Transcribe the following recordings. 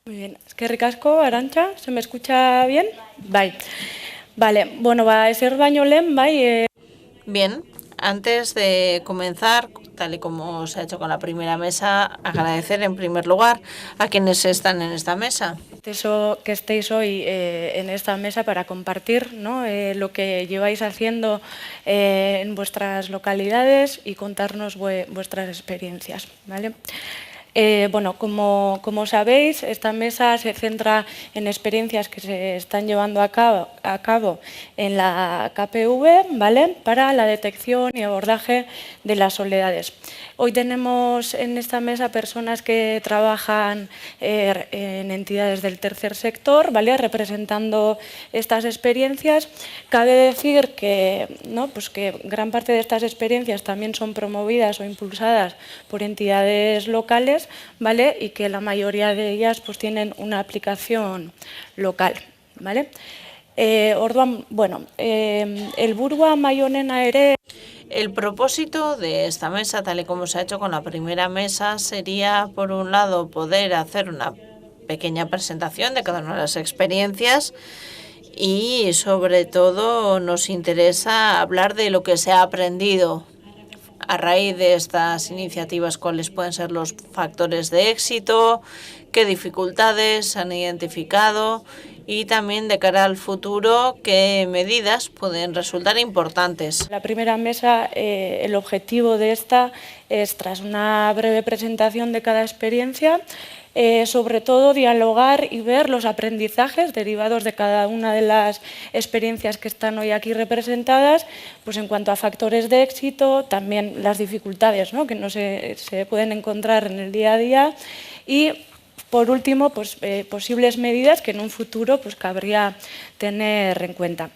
Muy bien. Eskerrik asko, Arantxa, ¿se me escucha bien? Vale, bueno, ezer baino lehen, Bien, antes de comenzar, tal y como se ha hecho con la primera mesa, agradecer en primer lugar a quienes están en esta mesa. eso que estéis hoy en esta mesa para compartir, ¿no? Lo que lleváis haciendo en vuestras localidades y contarnos vuestras experiencias, ¿vale? Bueno, como sabéis, esta mesa se centra en experiencias que se están llevando a cabo en la KPV, ¿vale?, para la detección y abordaje de las soledades. Hoy tenemos en esta mesa personas que trabajan en entidades del tercer sector, ¿vale?, representando estas experiencias. Cabe decir que, ¿no?, pues que gran parte de estas experiencias también son promovidas o impulsadas por entidades locales, ¿vale?, y que la mayoría de ellas pues tienen una aplicación local, ¿vale? Orduan, bueno, helburua mai honena ere. El propósito de esta mesa, tal y como se ha hecho con la primera mesa, sería, por un lado, poder hacer una pequeña presentación de cada una de las experiencias y, sobre todo, nos interesa hablar de lo que se ha aprendido a raíz de estas iniciativas, cuáles pueden ser los factores de éxito, qué dificultades se han identificado y también de cara al futuro qué medidas pueden resultar importantes. La primera mesa, el objetivo de esta es, tras una breve presentación de cada experiencia, sobre todo dialogar y ver los aprendizajes derivados de cada una de las experiencias que están hoy aquí representadas, pues en cuanto a factores de éxito, también las dificultades, ¿no?, que no se pueden encontrar en el día a día y, por último, pues, posibles medidas que en un futuro pues, cabría tener en cuenta.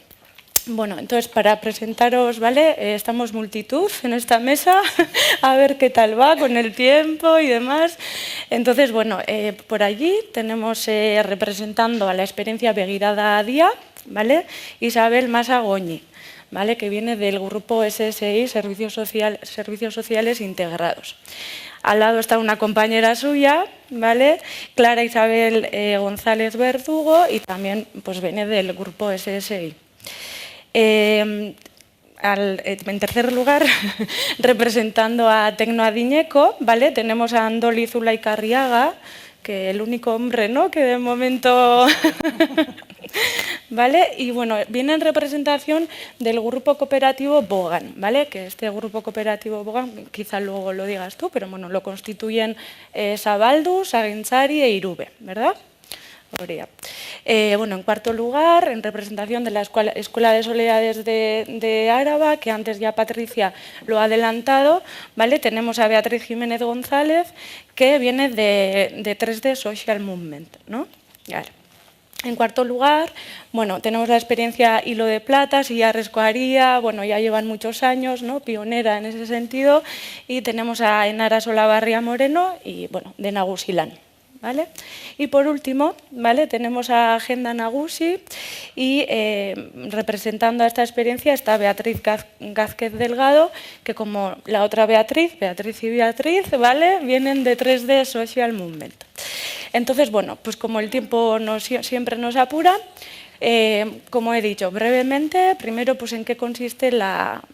Bueno, entonces para presentaros, ¿vale? Estamos multitud en esta mesa, a ver qué tal va con el tiempo y demás. Entonces, bueno, por allí tenemos representando a la experiencia Begirada Día, ¿vale?, Isabel Masagoñi, ¿vale?, que viene del grupo SSI, Servicios Sociales Integrados. Al lado está una compañera suya, ¿vale?, Clara Isabel González Verdugo, y también pues, viene del grupo SSI. En tercer lugar, representando a Tecnoadiñeco, ¿vale?, tenemos a Andoli Zulaycarriaga, que el único hombre, ¿no?, que de momento... ¿Vale? Y bueno, viene en representación del grupo cooperativo Bogan, ¿vale?, que este grupo cooperativo Bogan, quizá luego lo digas tú, pero bueno, lo constituyen Sabaldus, Aguintzari e Irube, ¿verdad? Bueno, en cuarto lugar, en representación de la Escuela de Soledades de Áraba, que antes ya Patricia lo ha adelantado, ¿vale?, tenemos a Beatriz Jiménez González, que viene de 3D Social Movement, ¿no? Claro. En cuarto lugar, bueno, tenemos la experiencia Hilo de Plata, Silla Rescoaría, bueno, ya llevan muchos años, ¿no?, pionera en ese sentido, y tenemos a Enara Solabarria Moreno y, bueno, de Nagusilán. ¿Vale? Y por último, ¿vale?, tenemos a Agenda Nagusi y representando a esta experiencia está Beatriz Gázquez Delgado, que como la otra Beatriz y Beatriz, ¿vale?, vienen de 3D Social Movement. Entonces, bueno, pues como el tiempo siempre nos apura, como he dicho, brevemente, primero, pues en qué consiste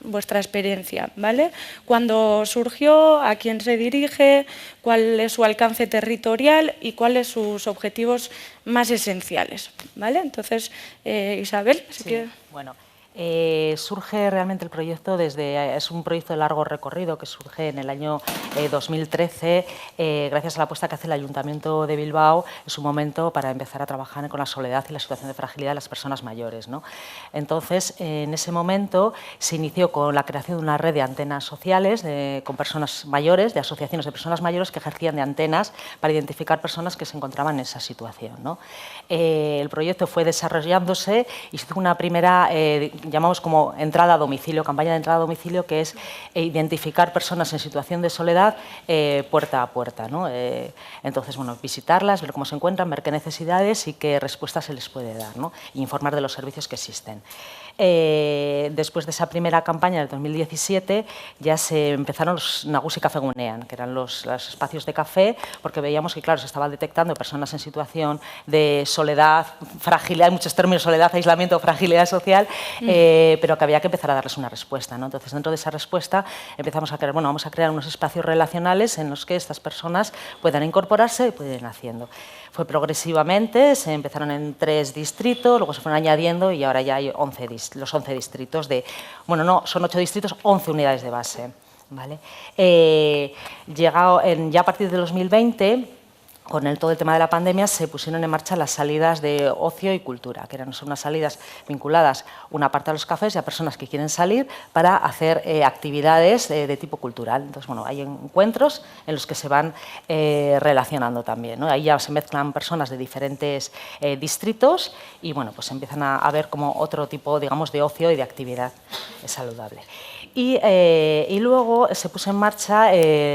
vuestra experiencia, ¿vale? ¿Cuándo surgió? ¿A quién se dirige? ¿Cuál es su alcance territorial? ¿Y cuáles sus objetivos más esenciales? ¿Vale? Entonces, Isabel, si quieres... Bueno, surge realmente el proyecto es un proyecto de largo recorrido que surge en el año 2013 gracias a la apuesta que hace el Ayuntamiento de Bilbao en su momento para empezar a trabajar con la soledad y la situación de fragilidad de las personas mayores, ¿no? Entonces, en ese momento se inició con la creación de una red de antenas sociales con personas mayores, de asociaciones de personas mayores que ejercían de antenas para identificar personas que se encontraban en esa situación, ¿no? El proyecto fue desarrollándose y se hizo una primera llamamos como entrada a domicilio, campaña de entrada a domicilio, que es identificar personas en situación de soledad puerta a puerta, ¿no? Entonces, bueno, visitarlas, ver cómo se encuentran, ver qué necesidades y qué respuestas se les puede dar, ¿no?, y informar de los servicios que existen. Después de esa primera campaña del 2017 ya se empezaron los Nagusi Café Gunean, que eran los espacios de café, porque veíamos que, claro, se estaban detectando personas en situación de soledad, fragilidad, hay muchos términos, soledad, aislamiento, fragilidad social, pero que había que empezar a darles una respuesta, ¿no? Entonces, dentro de esa respuesta empezamos a crear, bueno, vamos a crear unos espacios relacionales en los que estas personas puedan incorporarse y puedan ir haciendo. Fue progresivamente, se empezaron en 3 distritos, luego se fueron añadiendo y ahora ya hay los 11 distritos de, bueno, no, son 8 distritos, 11 unidades de base, ¿vale? Ya a partir de 2020, con todo el tema de la pandemia, se pusieron en marcha las salidas de ocio y cultura, que eran unas salidas vinculadas una parte a los cafés y a personas que quieren salir para hacer actividades de tipo cultural. Entonces, bueno, hay encuentros en los que se van relacionando también, ¿no? Ahí ya se mezclan personas de diferentes distritos y, bueno, pues empiezan a ver como otro tipo, digamos, de ocio y de actividad saludable. Y luego se puso en marcha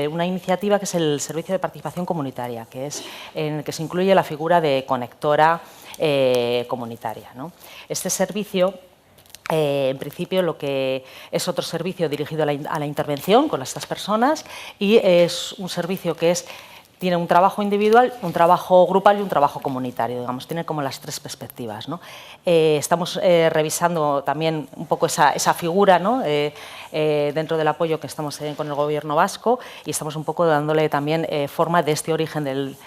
una iniciativa que es el Servicio de Participación Comunitaria, que es en el que se incluye la figura de conectora comunitaria, ¿no? Este servicio, en principio, lo que es otro servicio dirigido a la intervención con estas personas y es un servicio que tiene un trabajo individual, un trabajo grupal y un trabajo comunitario, digamos, tiene como las 3 perspectivas, ¿no? Estamos revisando también un poco esa figura, ¿no? Dentro del apoyo que estamos con el Gobierno vasco y estamos un poco dándole también forma de este origen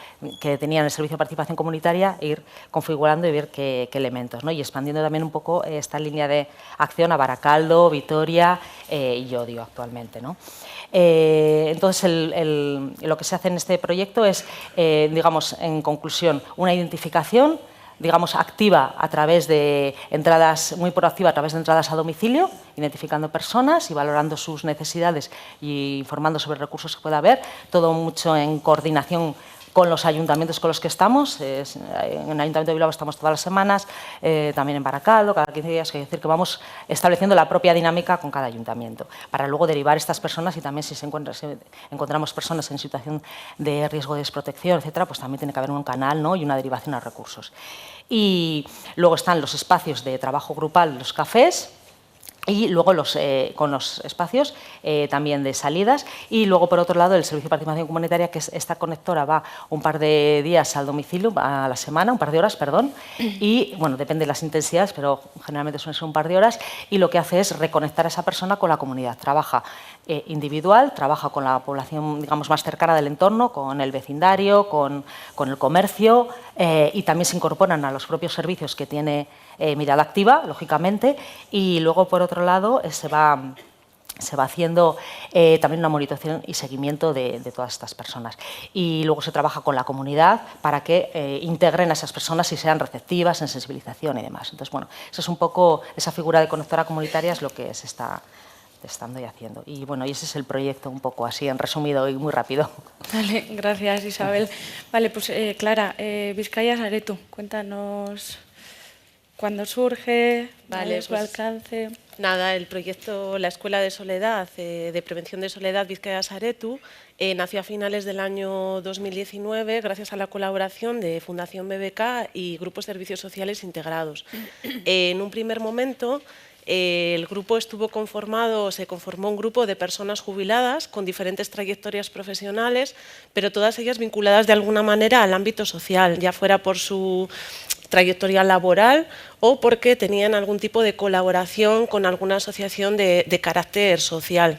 que tenía en el Servicio de Participación Comunitaria, ir configurando y ver qué elementos, ¿no? Y expandiendo también un poco esta línea de acción a Baracaldo, Vitoria y Llodio actualmente, ¿no? Entonces, lo que se hace en este proyecto es, digamos, en conclusión, una identificación, digamos, activa a través de entradas, muy proactiva a través de entradas a domicilio, identificando personas y valorando sus necesidades y informando sobre recursos que pueda haber, todo mucho en coordinación con los ayuntamientos con los que estamos. En el Ayuntamiento de Bilbao estamos todas las semanas, también en Baracaldo, cada 15 días, es decir, que vamos estableciendo la propia dinámica con cada ayuntamiento, para luego derivar estas personas y también si encontramos personas en situación de riesgo de desprotección, etcétera, pues también tiene que haber un canal, ¿no? Y una derivación a recursos. Y luego están los espacios de trabajo grupal, los cafés, y luego con los espacios también de salidas y luego por otro lado el Servicio de Participación Comunitaria, que es esta conectora, va un par de días al domicilio a la semana, un par de horas, perdón, y bueno, depende de las intensidades, pero generalmente suelen ser un par de horas y lo que hace es reconectar a esa persona con la comunidad. Trabaja individual, trabaja con la población, digamos, más cercana del entorno, con el vecindario, con el comercio y también se incorporan a los propios servicios que tiene Mirada Activa, lógicamente, y luego, por otro lado, se va haciendo también una monitorización y seguimiento de todas estas personas. Y luego se trabaja con la comunidad para que integren a esas personas y sean receptivas en sensibilización y demás. Entonces, bueno, eso es un poco, esa figura de conectora comunitaria es lo que se está estando y haciendo. Y bueno, y ese es el proyecto un poco así, en resumido y muy rápido. Vale, gracias Isabel. Vale, pues Clara, Bizkaia Saretu, cuéntanos cuándo surge, vale, su alcance. Nada, el proyecto La Escuela de Soledad, de Prevención de Soledad Bizkaia Saretu, nació a finales del año 2019 gracias a la colaboración de Fundación BBK y Grupos de Servicios Sociales Integrados. En un primer momento, el grupo se conformó un grupo de personas jubiladas con diferentes trayectorias profesionales, pero todas ellas vinculadas de alguna manera al ámbito social, ya fuera por su trayectoria laboral o porque tenían algún tipo de colaboración con alguna asociación de carácter social.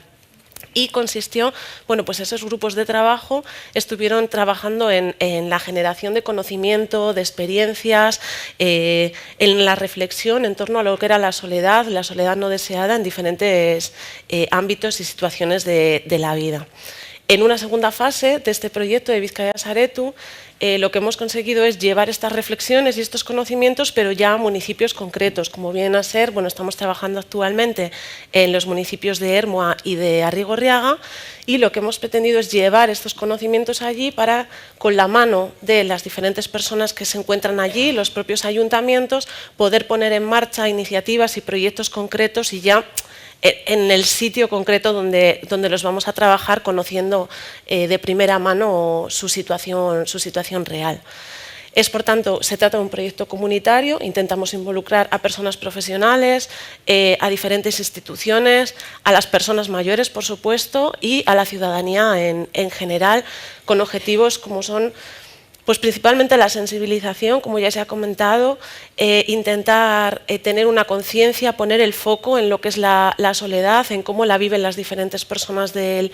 Y consistió, bueno, pues esos grupos de trabajo estuvieron trabajando en la generación de conocimiento, de experiencias, en la reflexión en torno a lo que era la soledad no deseada en diferentes ámbitos y situaciones de la vida. En una segunda fase de este proyecto de Bizkaia Saretu, lo que hemos conseguido es llevar estas reflexiones y estos conocimientos, pero ya a municipios concretos, como vienen a ser, bueno, estamos trabajando actualmente en los municipios de Ermua y de Arrigorriaga, y lo que hemos pretendido es llevar estos conocimientos allí para, con la mano de las diferentes personas que se encuentran allí, los propios ayuntamientos, poder poner en marcha iniciativas y proyectos concretos y ya en el sitio concreto donde los vamos a trabajar, conociendo de primera mano su situación real. Por tanto, se trata de un proyecto comunitario, intentamos involucrar a personas profesionales, a diferentes instituciones, a las personas mayores, por supuesto, y a la ciudadanía en general, con objetivos como son pues principalmente la sensibilización, como ya se ha comentado, intentar tener una conciencia, poner el foco en lo que es la soledad, en cómo la viven las diferentes personas del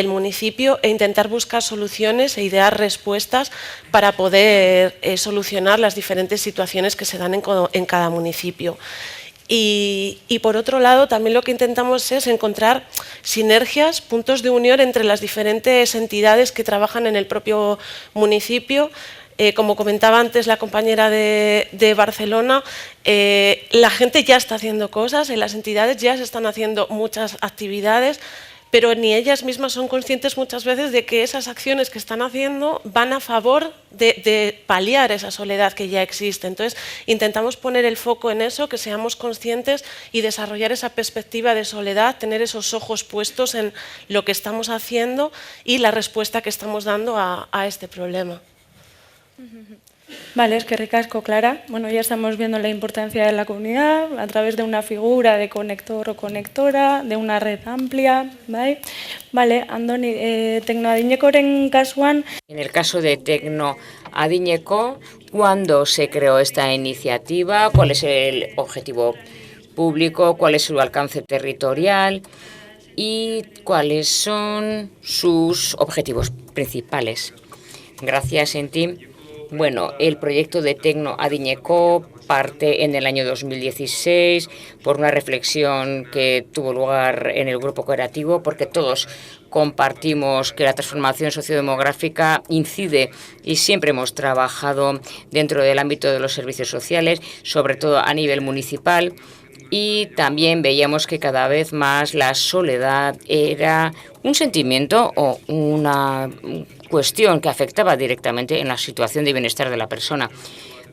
municipio e intentar buscar soluciones e idear respuestas para poder solucionar las diferentes situaciones que se dan en cada municipio. Y por otro lado, también lo que intentamos es encontrar sinergias, puntos de unión entre las diferentes entidades que trabajan en el propio municipio. Como comentaba antes la compañera de Barcelona, la gente ya está haciendo cosas, en las entidades ya se están haciendo muchas actividades, pero ni ellas mismas son conscientes muchas veces de que esas acciones que están haciendo van a favor de paliar esa soledad que ya existe. Entonces, intentamos poner el foco en eso, que seamos conscientes y desarrollar esa perspectiva de soledad, tener esos ojos puestos en lo que estamos haciendo y la respuesta que estamos dando a este problema. Vale, es que ricasco, Clara. Bueno, ya estamos viendo la importancia de la comunidad a través de una figura de conector o conectora, de una red amplia, ¿vale? Vale, Andoni, Tekno Adinekoren kasuan. En el caso de Tekno Adineko, ¿cuándo se creó esta iniciativa? ¿Cuál es el objetivo público? ¿Cuál es su alcance territorial? ¿Y cuáles son sus objetivos principales? Gracias, Enti. Bueno, el proyecto de Tekno Adineko parte en el año 2016 por una reflexión que tuvo lugar en el grupo cooperativo, porque todos compartimos que la transformación sociodemográfica incide y siempre hemos trabajado dentro del ámbito de los servicios sociales, sobre todo a nivel municipal, y también veíamos que cada vez más la soledad era un sentimiento o una cuestión que afectaba directamente en la situación de bienestar de la persona.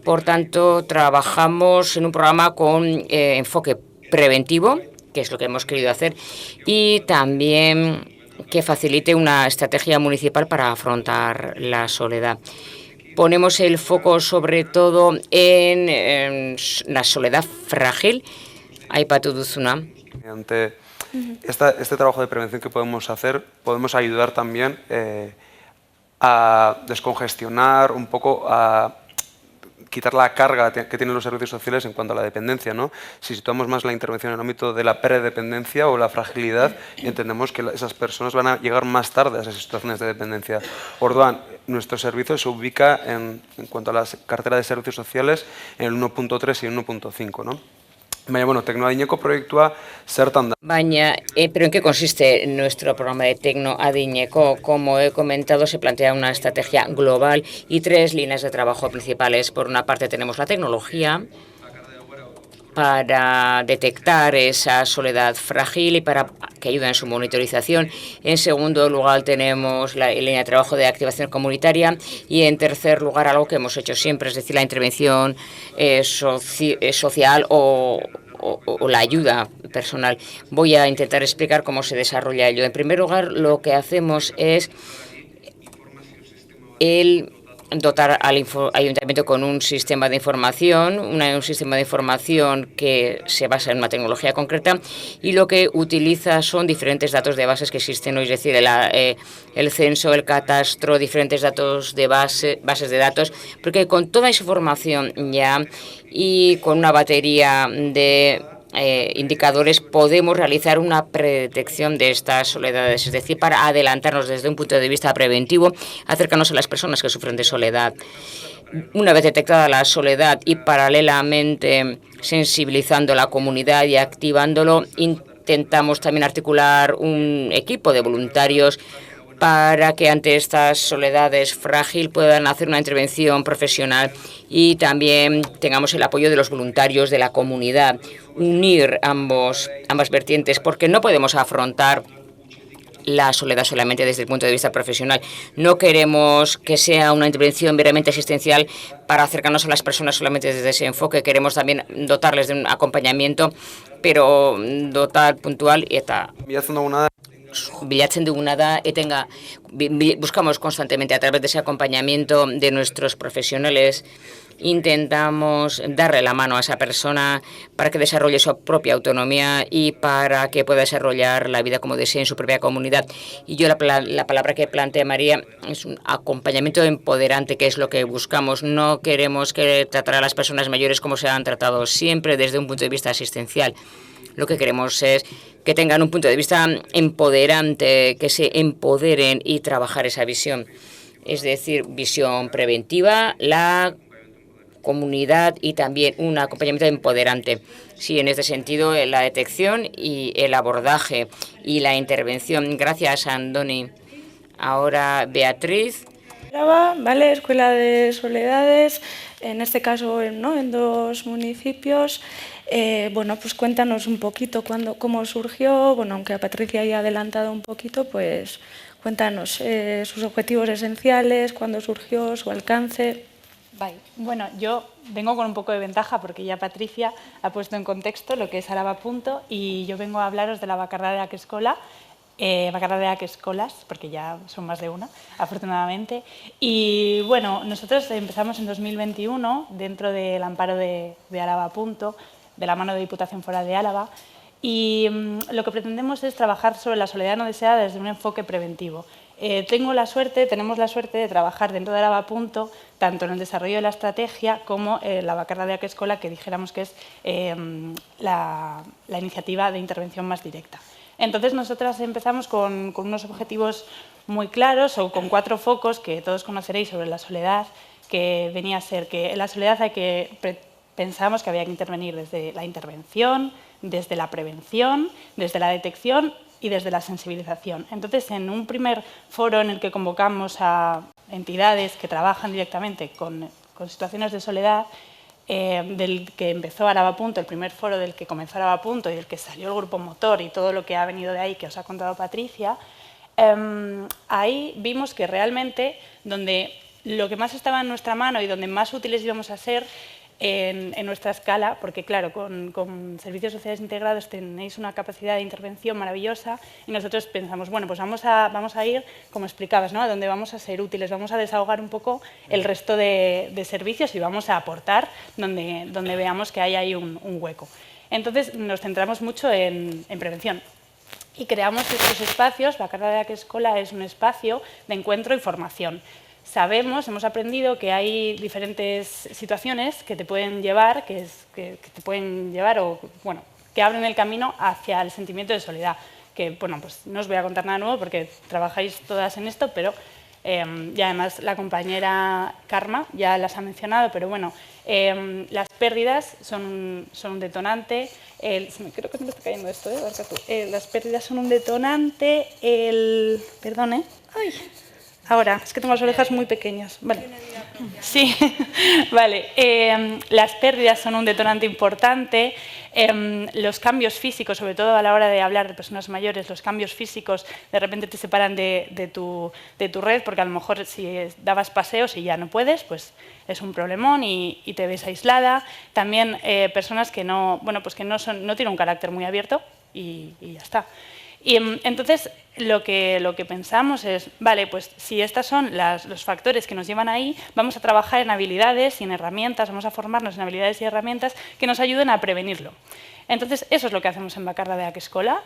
Por tanto, trabajamos en un programa con enfoque preventivo, que es lo que hemos querido hacer, y también que facilite una estrategia municipal para afrontar la soledad. Ponemos el foco sobre todo en la soledad frágil. Aipatu duzuna. Ante este trabajo de prevención que podemos hacer, podemos ayudar también a descongestionar un poco, a quitar la carga que tienen los servicios sociales en cuanto a la dependencia, ¿no? Si situamos más la intervención en el ámbito de la predependencia o la fragilidad, entendemos que esas personas van a llegar más tarde a esas situaciones de dependencia. Orduan, nuestro servicio se ubica en cuanto a la cartera de servicios sociales en el 1.3 y el 1.5, ¿no? Baina, bueno, Tekno Adineko proiektua zertan da. Baina, ¿pero en qué consiste nuestro programa de Tekno Adineko? Como he comentado, se plantea una estrategia global y 3 líneas de trabajo principales. Por una parte tenemos la tecnología para detectar esa soledad frágil y para que ayude en su monitorización. En segundo lugar tenemos la línea de trabajo de activación comunitaria y en tercer lugar algo que hemos hecho siempre, es decir, la intervención social o la ayuda personal. Voy a intentar explicar cómo se desarrolla ello. En primer lugar, lo que hacemos es dotar al ayuntamiento con un sistema de información, un sistema de información que se basa en una tecnología concreta y lo que utiliza son diferentes datos de bases que existen hoy, es decir, el censo, el catastro, diferentes datos de bases de datos, porque con toda esa información ya y con una batería de indicadores podemos realizar una predetección de estas soledades, es decir, para adelantarnos desde un punto de vista preventivo, acercarnos a las personas que sufren de soledad. Una vez detectada la soledad y paralelamente sensibilizando a la comunidad y activándolo, intentamos también articular un equipo de voluntarios para que ante estas soledades frágiles puedan hacer una intervención profesional y también tengamos el apoyo de los voluntarios de la comunidad, unir ambas vertientes, porque no podemos afrontar la soledad solamente desde el punto de vista profesional. No queremos que sea una intervención meramente asistencial para acercarnos a las personas solamente desde ese enfoque. Queremos también dotarles de un acompañamiento, pero dotar puntual y eta. bilatzen duguna da, buscamos constantemente a través de ese acompañamiento de nuestros profesionales, intentamos darle la mano a esa persona para que desarrolle su propia autonomía y para que pueda desarrollar la vida como desee en su propia comunidad. Y yo la palabra que plantea María es un acompañamiento empoderante, que es lo que buscamos. No queremos que tratar a las personas mayores como se han tratado siempre desde un punto de vista asistencial. Lo que queremos es que tengan un punto de vista empoderante, que se empoderen y trabajar esa visión. Es decir, visión preventiva, la comunidad y también un acompañamiento empoderante. Sí, en este sentido, la detección y el abordaje y la intervención. Gracias, Andoni. Ahora, Beatriz. ¿Vale? Escuela de Soledades, en este caso, ¿no?, en 2 municipios. Bueno, pues cuéntanos un poquito cómo surgió. Bueno, aunque a Patricia ya ha adelantado un poquito, pues cuéntanos sus objetivos esenciales, cuándo surgió, su alcance. Vale. Bueno, yo vengo con un poco de ventaja porque ya Patricia ha puesto en contexto lo que es Araba Punto y yo vengo a hablaros de la Bakardadeak Eskola, Bakardadeak Escolas, porque ya son más de una, afortunadamente. Y bueno, nosotros empezamos en 2021 dentro del amparo de Araba Punto, de la mano de Diputación Foral de Álava, y lo que pretendemos es trabajar sobre la soledad no deseada desde un enfoque preventivo. Tenemos la suerte de trabajar dentro de Araba Punto, tanto en el desarrollo de la estrategia como la Bakardadeak Eskola, que dijéramos que es la iniciativa de intervención más directa. Entonces, nosotras empezamos con unos objetivos muy claros, o con 4 focos que todos conoceréis sobre la soledad, que venía a ser que en la soledad pensamos que había que intervenir desde la intervención, desde la prevención, desde la detección y desde la sensibilización. Entonces, en un primer foro en el que convocamos a entidades que trabajan directamente con situaciones de soledad, del que empezó Araba Punto, el primer foro del que comenzó Araba Punto y del que salió el grupo motor y todo lo que ha venido de ahí, que os ha contado Patricia, ahí vimos que realmente donde lo que más estaba en nuestra mano y donde más útiles íbamos a ser en nuestra escala, porque claro, con servicios sociales integrados tenéis una capacidad de intervención maravillosa y nosotros pensamos, bueno, pues vamos a ir, como explicabas, ¿no?, a donde vamos a ser útiles, vamos a desahogar un poco el resto de servicios y vamos a aportar donde veamos que hay ahí un hueco. Entonces nos centramos mucho en prevención y creamos estos espacios. Bakardadeak Eskola es un espacio de encuentro y formación. Hemos aprendido que hay diferentes situaciones que te pueden llevar, que abren el camino hacia el sentimiento de soledad. Que, bueno, pues no os voy a contar nada nuevo porque trabajáis todas en esto, pero y además la compañera Karma ya las ha mencionado, pero bueno, las pérdidas son un detonante. Creo que se me está cayendo esto, las pérdidas son un detonante. Perdón, ¡ay! Ahora, es que tengo las orejas muy pequeñas. Vale. Sí, vale. Las pérdidas son un detonante importante. Los cambios físicos, sobre todo a la hora de hablar de personas mayores, los cambios físicos de repente te separan de tu red, porque a lo mejor si dabas paseos y ya no puedes, pues es un problemón y te ves aislada. También personas que no tienen un carácter muy abierto y ya está. Y entonces lo que pensamos es, vale, pues si estos son los factores que nos llevan ahí, vamos a trabajar en habilidades y en herramientas, vamos a formarnos en habilidades y herramientas que nos ayuden a prevenirlo. Entonces, eso es lo que hacemos en Bakardadeak Eskola.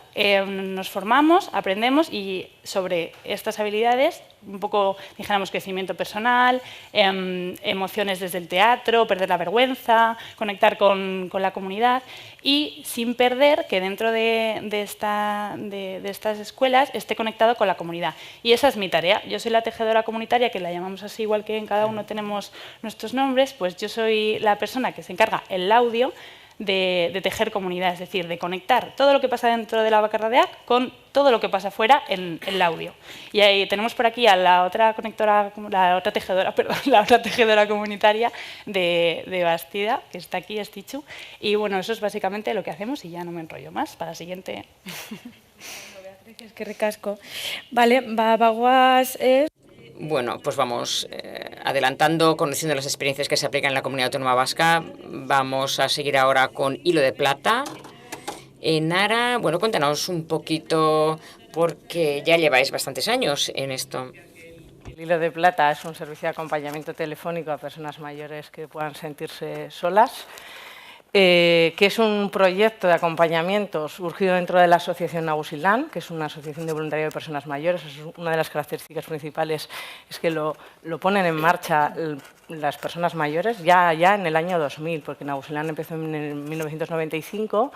Nos formamos, aprendemos y sobre estas habilidades, un poco, dijéramos, crecimiento personal, emociones desde el teatro, perder la vergüenza, conectar con la comunidad y sin perder que dentro de estas escuelas esté conectado con la comunidad. Y esa es mi tarea. Yo soy la tejedora comunitaria, que la llamamos así, igual que en cada uno tenemos nuestros nombres, pues yo soy la persona que se encarga el audio de tejer comunidad, es decir, de conectar todo lo que pasa dentro de la Bakardadeak con todo lo que pasa fuera en el audio. Y ahí tenemos por aquí a la otra tejedora comunitaria de Bastida, que está aquí, es Tichu. Y bueno, eso es básicamente lo que hacemos y ya no me enrollo más. Para la siguiente. Es que ricasco. Vale, baguas es... Bueno, pues vamos adelantando, conociendo las experiencias que se aplican en la Comunidad Autónoma Vasca. Vamos a seguir ahora con Hilo de Plata. Nara, bueno, cuéntanos un poquito porque ya lleváis bastantes años en esto. El Hilo de Plata es un servicio de acompañamiento telefónico a personas mayores que puedan sentirse solas, que es un proyecto de acompañamiento surgido dentro de la Asociación Nagusilán, que es una asociación de voluntariado de personas mayores. Una de las características principales es que lo ponen en marcha las personas mayores ya en el año 2000, porque Nagusilán empezó en 1995.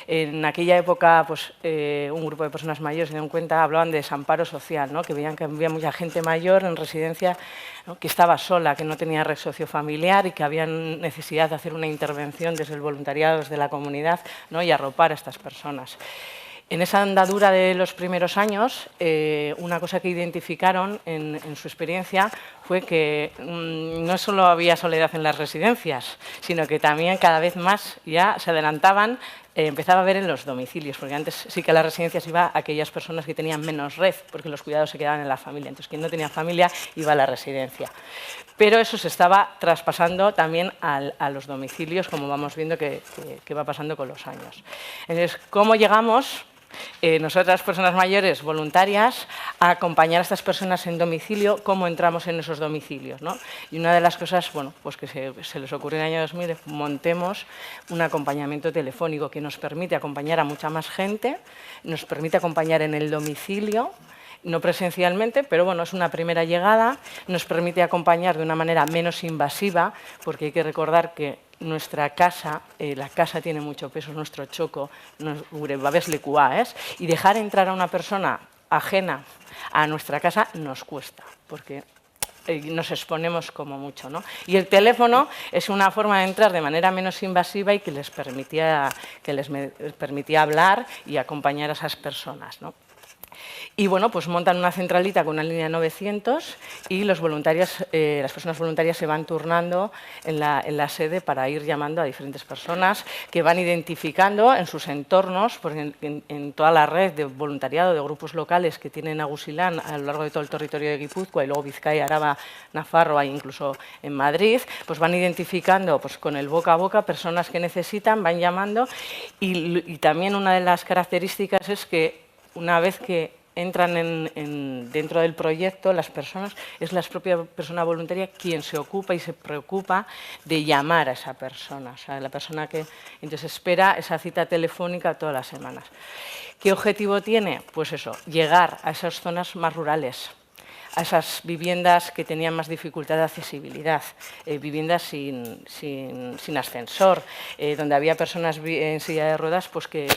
En aquella época, pues, un grupo de personas mayores se dieron cuenta, hablaban de desamparo social, ¿no? Que veían que había mucha gente mayor en residencia, ¿no? Que estaba sola, que no tenía red sociofamiliar y que había necesidad de hacer una intervención desde el voluntariado, desde la comunidad, ¿no? Y arropar a estas personas. En esa andadura de los primeros años, una cosa que identificaron en su experiencia fue que no solo había soledad en las residencias, sino que también cada vez más ya se adelantaban, empezaba a ver en los domicilios, porque antes sí que a las residencias iba a aquellas personas que tenían menos red, porque los cuidados se quedaban en la familia. Entonces, quien no tenía familia iba a la residencia. Pero eso se estaba traspasando también a los domicilios, como vamos viendo que va pasando con los años. Entonces, ¿cómo llegamos nosotras, personas mayores voluntarias, a acompañar a estas personas en domicilio? ¿Cómo entramos en esos domicilios, ¿no? Y una de las cosas, bueno, pues que se les ocurrió en el año 2000, es montemos un acompañamiento telefónico que nos permite acompañar a mucha más gente, nos permite acompañar en el domicilio, no presencialmente, pero bueno, es una primera llegada, nos permite acompañar de una manera menos invasiva, porque hay que recordar que nuestra casa, la casa tiene mucho peso, nuestro choco, y dejar entrar a una persona ajena a nuestra casa nos cuesta, porque nos exponemos como mucho, ¿no? Y el teléfono es una forma de entrar de manera menos invasiva y que les permitía hablar y acompañar a esas personas, ¿no? Y bueno, pues montan una centralita con una línea 900 y los voluntarios, las personas voluntarias se van turnando en la sede para ir llamando a diferentes personas que van identificando en sus entornos, porque en toda la red de voluntariado de grupos locales que tienen Nagusilán a lo largo de todo el territorio de Guipúzcoa y luego Vizcaya, Araba, Nafarroa e incluso en Madrid, pues van identificando pues, con el boca a boca personas que necesitan, van llamando y también una de las características es que una vez que entran dentro del proyecto, las personas, es la propia persona voluntaria quien se ocupa y se preocupa de llamar a esa persona, o sea, la persona que entonces espera esa cita telefónica todas las semanas. ¿Qué objetivo tiene? Pues eso, llegar a esas zonas más rurales, a esas viviendas que tenían más dificultad de accesibilidad, viviendas sin ascensor, donde había personas en silla de ruedas pues que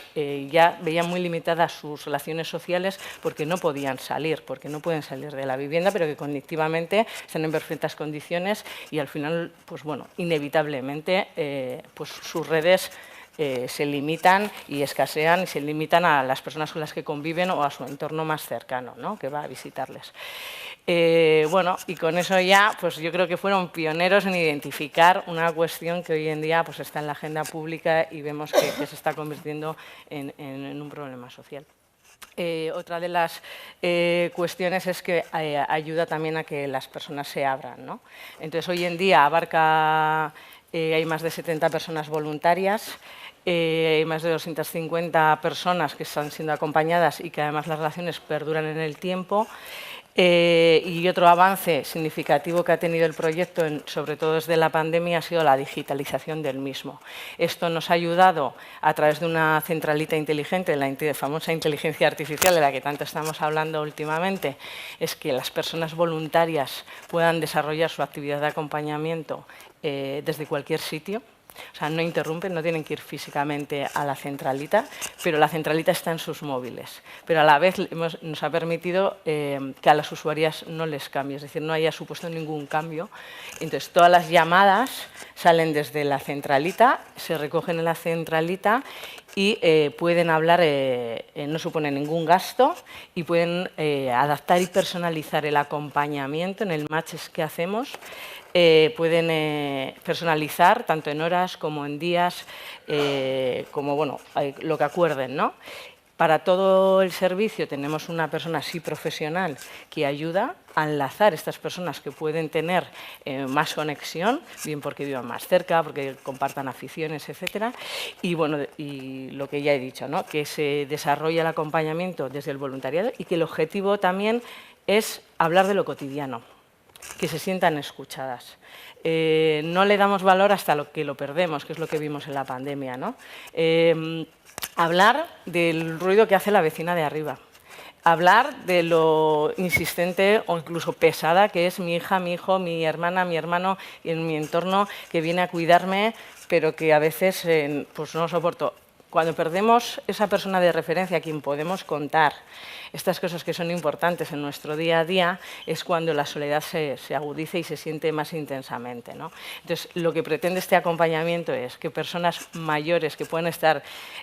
ya veían muy limitadas sus relaciones sociales porque no podían salir, porque no pueden salir de la vivienda, pero que cognitivamente están en perfectas condiciones y al final, pues bueno, inevitablemente pues sus redes se limitan y escasean y se limitan a las personas con las que conviven o a su entorno más cercano, ¿no? Que va a visitarles. Bueno, y con eso ya, pues yo creo que fueron pioneros en identificar una cuestión que hoy en día pues, está en la agenda pública y vemos que se está convirtiendo en un problema social. Otra de las cuestiones es que ayuda también a que las personas se abran, ¿no? Entonces, hoy en día abarca, hay más de 70 personas voluntarias, hay más de 250 personas que están siendo acompañadas y que además las relaciones perduran en el tiempo. Y otro avance significativo que ha tenido el proyecto, sobre todo desde la pandemia, ha sido la digitalización del mismo. Esto nos ha ayudado a través de una centralita inteligente, la famosa inteligencia artificial de la que tanto estamos hablando últimamente, es que las personas voluntarias puedan desarrollar su actividad de acompañamiento desde cualquier sitio. O sea, no interrumpen, no tienen que ir físicamente a la centralita, pero la centralita está en sus móviles. Pero a la vez nos ha permitido que a las usuarias no les cambie, es decir, no haya supuesto ningún cambio. Entonces, todas las llamadas salen desde la centralita, se recogen en la centralita y pueden hablar, no supone ningún gasto y pueden adaptar y personalizar el acompañamiento en el matches que hacemos. Pueden personalizar tanto en horas como en días, como bueno, lo que acuerden, ¿no? Para todo el servicio tenemos una persona así profesional que ayuda a enlazar estas personas que pueden tener más conexión, bien porque vivan más cerca, porque compartan aficiones, etcétera. Y bueno, y lo que ya he dicho, ¿no? Que se desarrolla el acompañamiento desde el voluntariado y que el objetivo también es hablar de lo cotidiano, que se sientan escuchadas. No le damos valor hasta que lo perdemos, que es lo que vimos en la pandemia, ¿no? Hablar del ruido que hace la vecina de arriba. Hablar de lo insistente o incluso pesada que es mi hija, mi hijo, mi hermana, mi hermano en mi entorno que viene a cuidarme, pero que a veces pues no soporto. Cuando perdemos esa persona de referencia a quien podemos contar estas cosas que son importantes en nuestro día a día, es cuando la soledad se agudiza y se siente más intensamente, ¿no? Entonces, lo que pretende este acompañamiento es que personas mayores que pueden estar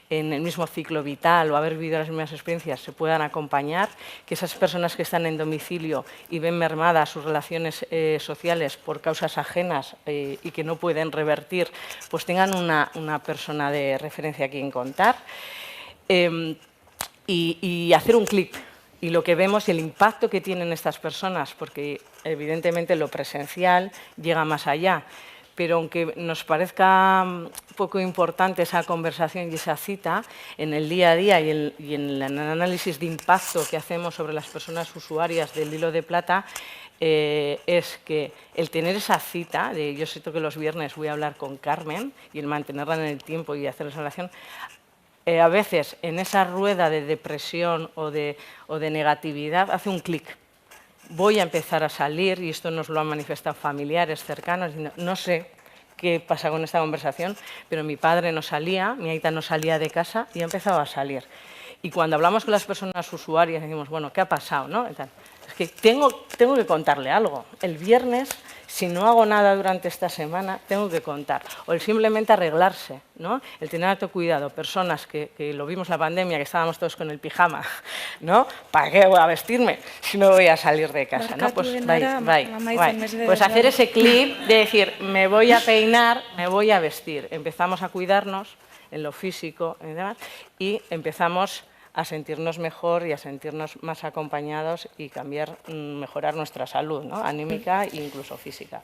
en el mismo ciclo vital o haber vivido las mismas experiencias se puedan acompañar, que esas personas que están en domicilio y ven mermadas sus relaciones sociales por causas ajenas y que no pueden revertir, pues tengan una persona de referencia a quien contar. Y hacer un clic. Y lo que vemos y el impacto que tienen estas personas, porque evidentemente lo presencial llega más allá, pero aunque nos parezca poco importante esa conversación y esa cita, en el día a día y en el análisis de impacto que hacemos sobre las personas usuarias del hilo de plata, es que el tener esa cita, yo siento que los viernes voy a hablar con Carmen, y el mantenerla en el tiempo y hacer esa relación, a veces en esa rueda de depresión o de negatividad hace un clic. Voy a empezar a salir, y esto nos lo han manifestado familiares cercanos, no sé qué pasa con esta conversación, pero mi padre no salía, mi aita no salía de casa y ha empezado a salir. Y cuando hablamos con las personas usuarias decimos, bueno, ¿qué ha pasado? ¿No? Es que tengo que contarle algo. El viernes, si no hago nada durante esta semana, tengo que contar. O el simplemente arreglarse, ¿no? El tener autocuidado. Personas que lo vimos en la pandemia, que estábamos todos con el pijama, ¿no? ¿Para qué voy a vestirme si no voy a salir de casa? ¿No? Pues, pues hacer ese clip de decir, me voy a peinar, me voy a vestir. Empezamos a cuidarnos en lo físico y demás, y empezamos a sentirnos mejor y a sentirnos más acompañados y mejorar nuestra salud, ¿no? Anímica e incluso física.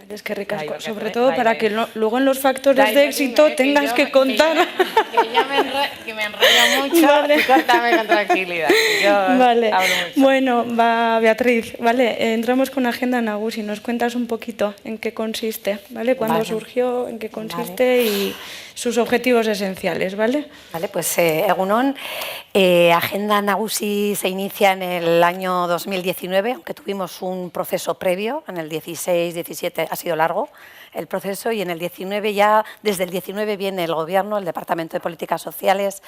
Es que ricasco, sobre todo para que luego en los factores de éxito tengas que contar. Que me enrollo mucho, vale. Y cuéntame con tranquilidad. Vale. Bueno, Beatriz, vale, entramos con Agenda Nagusi, nos cuentas un poquito en qué consiste, ¿vale? Cuándo surgió, en qué consiste y sus objetivos esenciales, ¿vale? Vale, pues Egunon, Agenda Nagusi se inicia en el año 2019, aunque tuvimos un proceso previo, en el 16-17 ha sido largo el proceso, y en el 19 ya, desde el 19 viene el Gobierno, el Departamento de Políticas Sociales,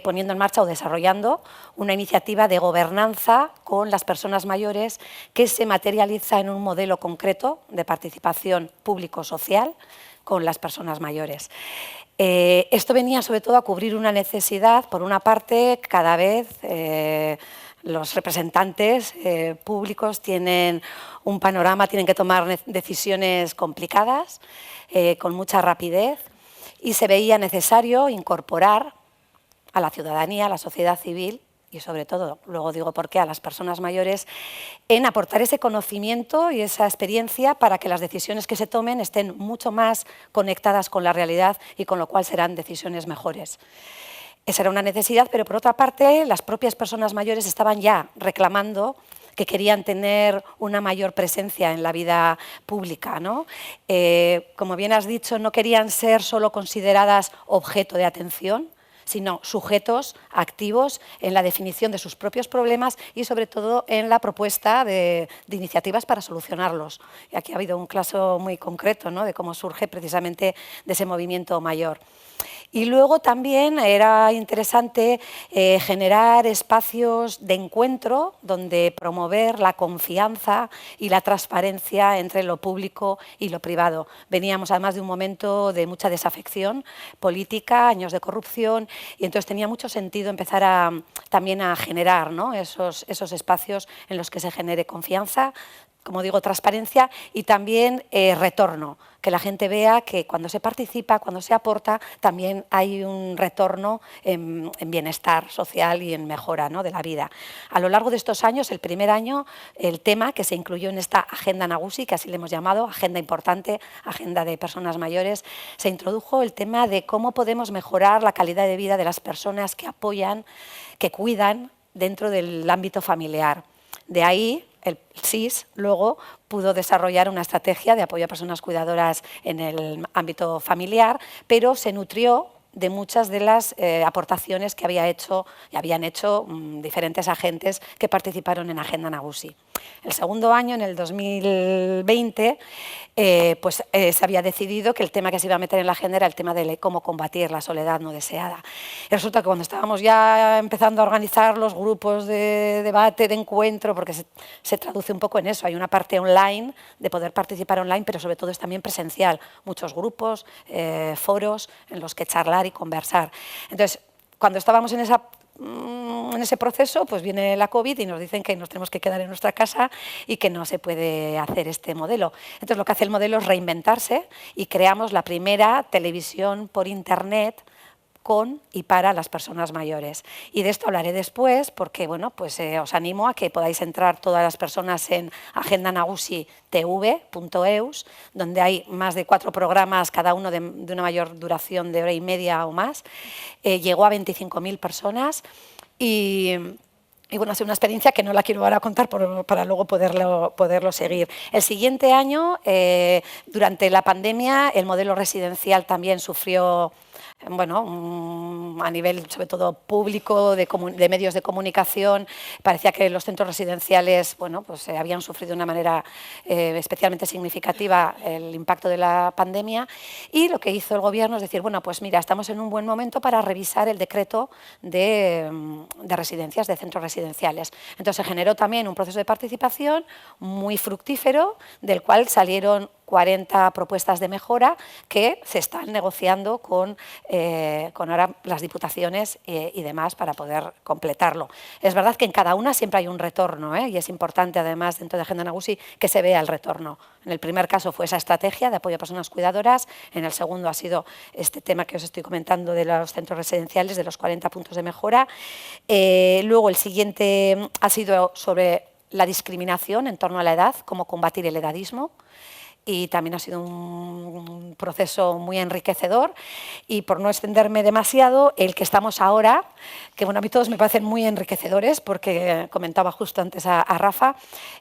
poniendo en marcha o desarrollando una iniciativa de gobernanza con las personas mayores que se materializa en un modelo concreto de participación público-social con las personas mayores. Esto venía sobre todo a cubrir una necesidad, por una parte, cada vez los representantes públicos tienen un panorama, tienen que tomar decisiones complicadas, con mucha rapidez, y se veía necesario incorporar a la ciudadanía, a la sociedad civil, y sobre todo, luego digo por qué, a las personas mayores, en aportar ese conocimiento y esa experiencia para que las decisiones que se tomen estén mucho más conectadas con la realidad y con lo cual serán decisiones mejores. Esa era una necesidad, pero por otra parte, las propias personas mayores estaban ya reclamando que querían tener una mayor presencia en la vida pública, ¿no? Como bien has dicho, no querían ser solo consideradas objeto de atención, sino sujetos activos en la definición de sus propios problemas y sobre todo en la propuesta de iniciativas para solucionarlos. Y aquí ha habido un caso muy concreto, ¿no?, de cómo surge precisamente de ese movimiento mayor. Y luego también era interesante generar espacios de encuentro donde promover la confianza y la transparencia entre lo público y lo privado. Veníamos además de un momento de mucha desafección política, años de corrupción, y entonces tenía mucho sentido empezar también a generar, ¿no?, esos espacios en los que se genere confianza, como digo, transparencia y también retorno, que la gente vea que cuando se participa, cuando se aporta, también hay un retorno en bienestar social y en mejora, ¿no?, de la vida. A lo largo de estos años, el primer año, el tema que se incluyó en esta Agenda Nagusi, que así le hemos llamado, agenda importante, agenda de personas mayores, se introdujo el tema de cómo podemos mejorar la calidad de vida de las personas que apoyan, que cuidan dentro del ámbito familiar. De ahí, el SIS luego pudo desarrollar una estrategia de apoyo a personas cuidadoras en el ámbito familiar, pero se nutrió de muchas de las aportaciones que habían hecho diferentes agentes que participaron en Agenda Nagusi. El segundo año, en el 2020, se había decidido que el tema que se iba a meter en la agenda era el tema de cómo combatir la soledad no deseada. Y resulta que cuando estábamos ya empezando a organizar los grupos de debate, de encuentro, porque se traduce un poco en eso, hay una parte online, de poder participar online, pero sobre todo es también presencial, muchos grupos, foros en los que charlar y conversar. Entonces, cuando estábamos en ese proceso, pues viene la COVID y nos dicen que nos tenemos que quedar en nuestra casa y que no se puede hacer este modelo. Entonces, lo que hace el modelo es reinventarse y creamos la primera televisión por Internet con y para las personas mayores. Y de esto hablaré después porque, bueno, pues os animo a que podáis entrar todas las personas en agendanagusitv.eus, donde hay más de 4 programas, cada uno de una mayor duración de hora y media o más. Llegó a 25.000 personas y bueno, ha sido una experiencia que no la quiero ahora contar para luego poderlo seguir. El siguiente año, durante la pandemia, el modelo residencial también sufrió, bueno, a nivel sobre todo público, de medios de comunicación, parecía que los centros residenciales, bueno, pues habían sufrido de una manera especialmente significativa el impacto de la pandemia, y lo que hizo el gobierno es decir, bueno, pues mira, estamos en un buen momento para revisar el decreto de residencias, de centros residenciales. Entonces se generó también un proceso de participación muy fructífero, del cual salieron 40 propuestas de mejora que se están negociando con ahora las diputaciones y demás para poder completarlo. Es verdad que en cada una siempre hay un retorno, y es importante además dentro de Agenda Nagusi que se vea el retorno. En el primer caso fue esa estrategia de apoyo a personas cuidadoras, en el segundo ha sido este tema que os estoy comentando de los centros residenciales, de los 40 puntos de mejora. Luego el siguiente ha sido sobre la discriminación en torno a la edad, cómo combatir el edadismo. Y también ha sido un proceso muy enriquecedor, y por no extenderme demasiado, el que estamos ahora, que bueno, a mí todos me parecen muy enriquecedores, porque comentaba justo antes a Rafa,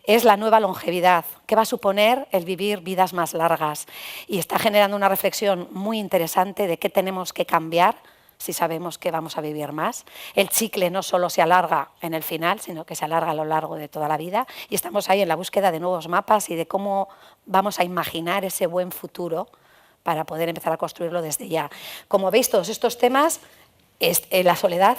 es la nueva longevidad, que va a suponer el vivir vidas más largas, y está generando una reflexión muy interesante de qué tenemos que cambiar si sabemos que vamos a vivir más. El chicle no solo se alarga en el final, sino que se alarga a lo largo de toda la vida, y estamos ahí en la búsqueda de nuevos mapas y de cómo vamos a imaginar ese buen futuro para poder empezar a construirlo desde ya. Como veis, todos estos temas, la soledad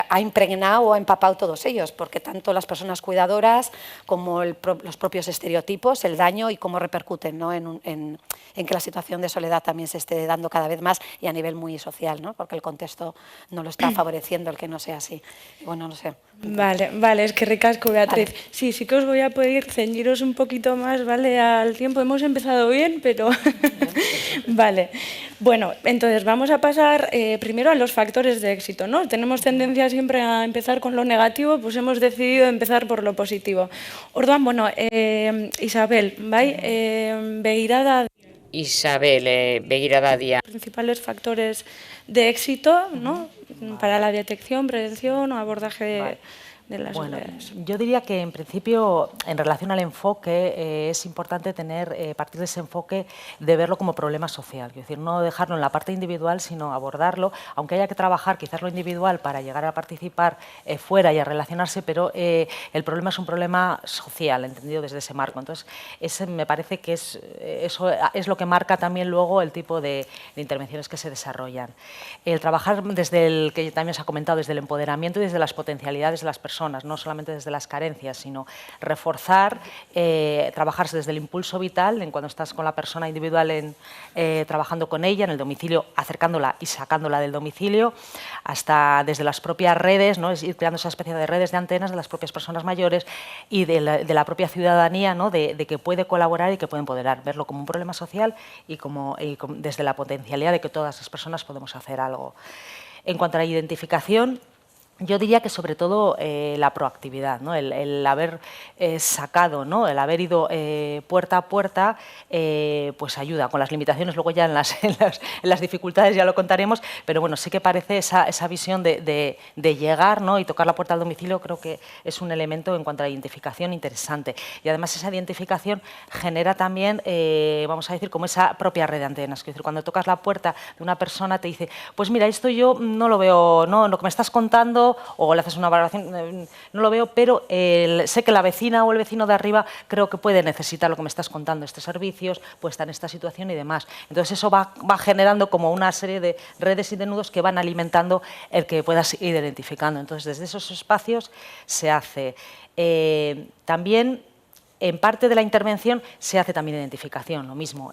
ha impregnado o ha empapado todos ellos, porque tanto las personas cuidadoras como los propios estereotipos, el daño y cómo repercuten, ¿no?, en que la situación de soledad también se esté dando cada vez más, y a nivel muy social, ¿no?, porque el contexto no lo está favoreciendo el que no sea así. Y bueno, no sé. Vale, es que ricasco, Beatriz. Vale. Sí que os voy a pedir ceñiros un poquito más, ¿vale?, al tiempo. Hemos empezado bien, pero... Vale. Bueno, entonces vamos a pasar primero a los factores de éxito, ¿no? Tenemos tendencia siempre a empezar con lo negativo, pues hemos decidido empezar por lo positivo. Orduan, bueno, Isabel, bai, begirada... Isabel, begirada dia. Principales factores de éxito, ¿no?, para la detección, prevención o abordaje de las soledades. Yo diría que en principio, en relación al enfoque, es importante partir de ese enfoque de verlo como problema social, es decir, no dejarlo en la parte individual, sino abordarlo, aunque haya que trabajar quizás lo individual para llegar a participar fuera y a relacionarse, pero el problema es un problema social, entendido desde ese marco. Entonces, me parece que eso es lo que marca también luego el tipo de intervenciones que se desarrollan. El trabajar desde el que también se ha comentado, desde el empoderamiento y desde las potencialidades de las personas personas, no solamente desde las carencias, sino reforzar, trabajar desde el impulso vital, en cuando estás con la persona individual trabajando con ella en el domicilio, acercándola y sacándola del domicilio, hasta desde las propias redes, ¿no? Es ir creando esa especie de redes de antenas de las propias personas mayores y de la propia ciudadanía, ¿no? de que puede colaborar y que puede empoderar, verlo como un problema social y desde la potencialidad de que todas las personas podemos hacer algo. En cuanto a la identificación, yo diría que sobre todo la proactividad, ¿no? el haber sacado, ¿no? El haber ido puerta a puerta, pues ayuda. Con las limitaciones luego ya en las dificultades ya lo contaremos, pero bueno, sí que parece esa visión de llegar, ¿no? Y tocar la puerta al domicilio, creo que es un elemento en cuanto a la identificación interesante. Y además esa identificación genera también, vamos a decir, como esa propia red de antenas. Es decir, cuando tocas la puerta de una persona te dice, pues mira, esto yo no lo veo, ¿no? Lo que me estás contando, o le haces una valoración, no lo veo, pero sé que la vecina o el vecino de arriba creo que puede necesitar lo que me estás contando, estos servicios, puede estar en esta situación y demás. Entonces eso va generando como una serie de redes y de nudos que van alimentando el que puedas ir identificando. Entonces desde esos espacios se hace. También en parte de la intervención se hace también identificación, lo mismo,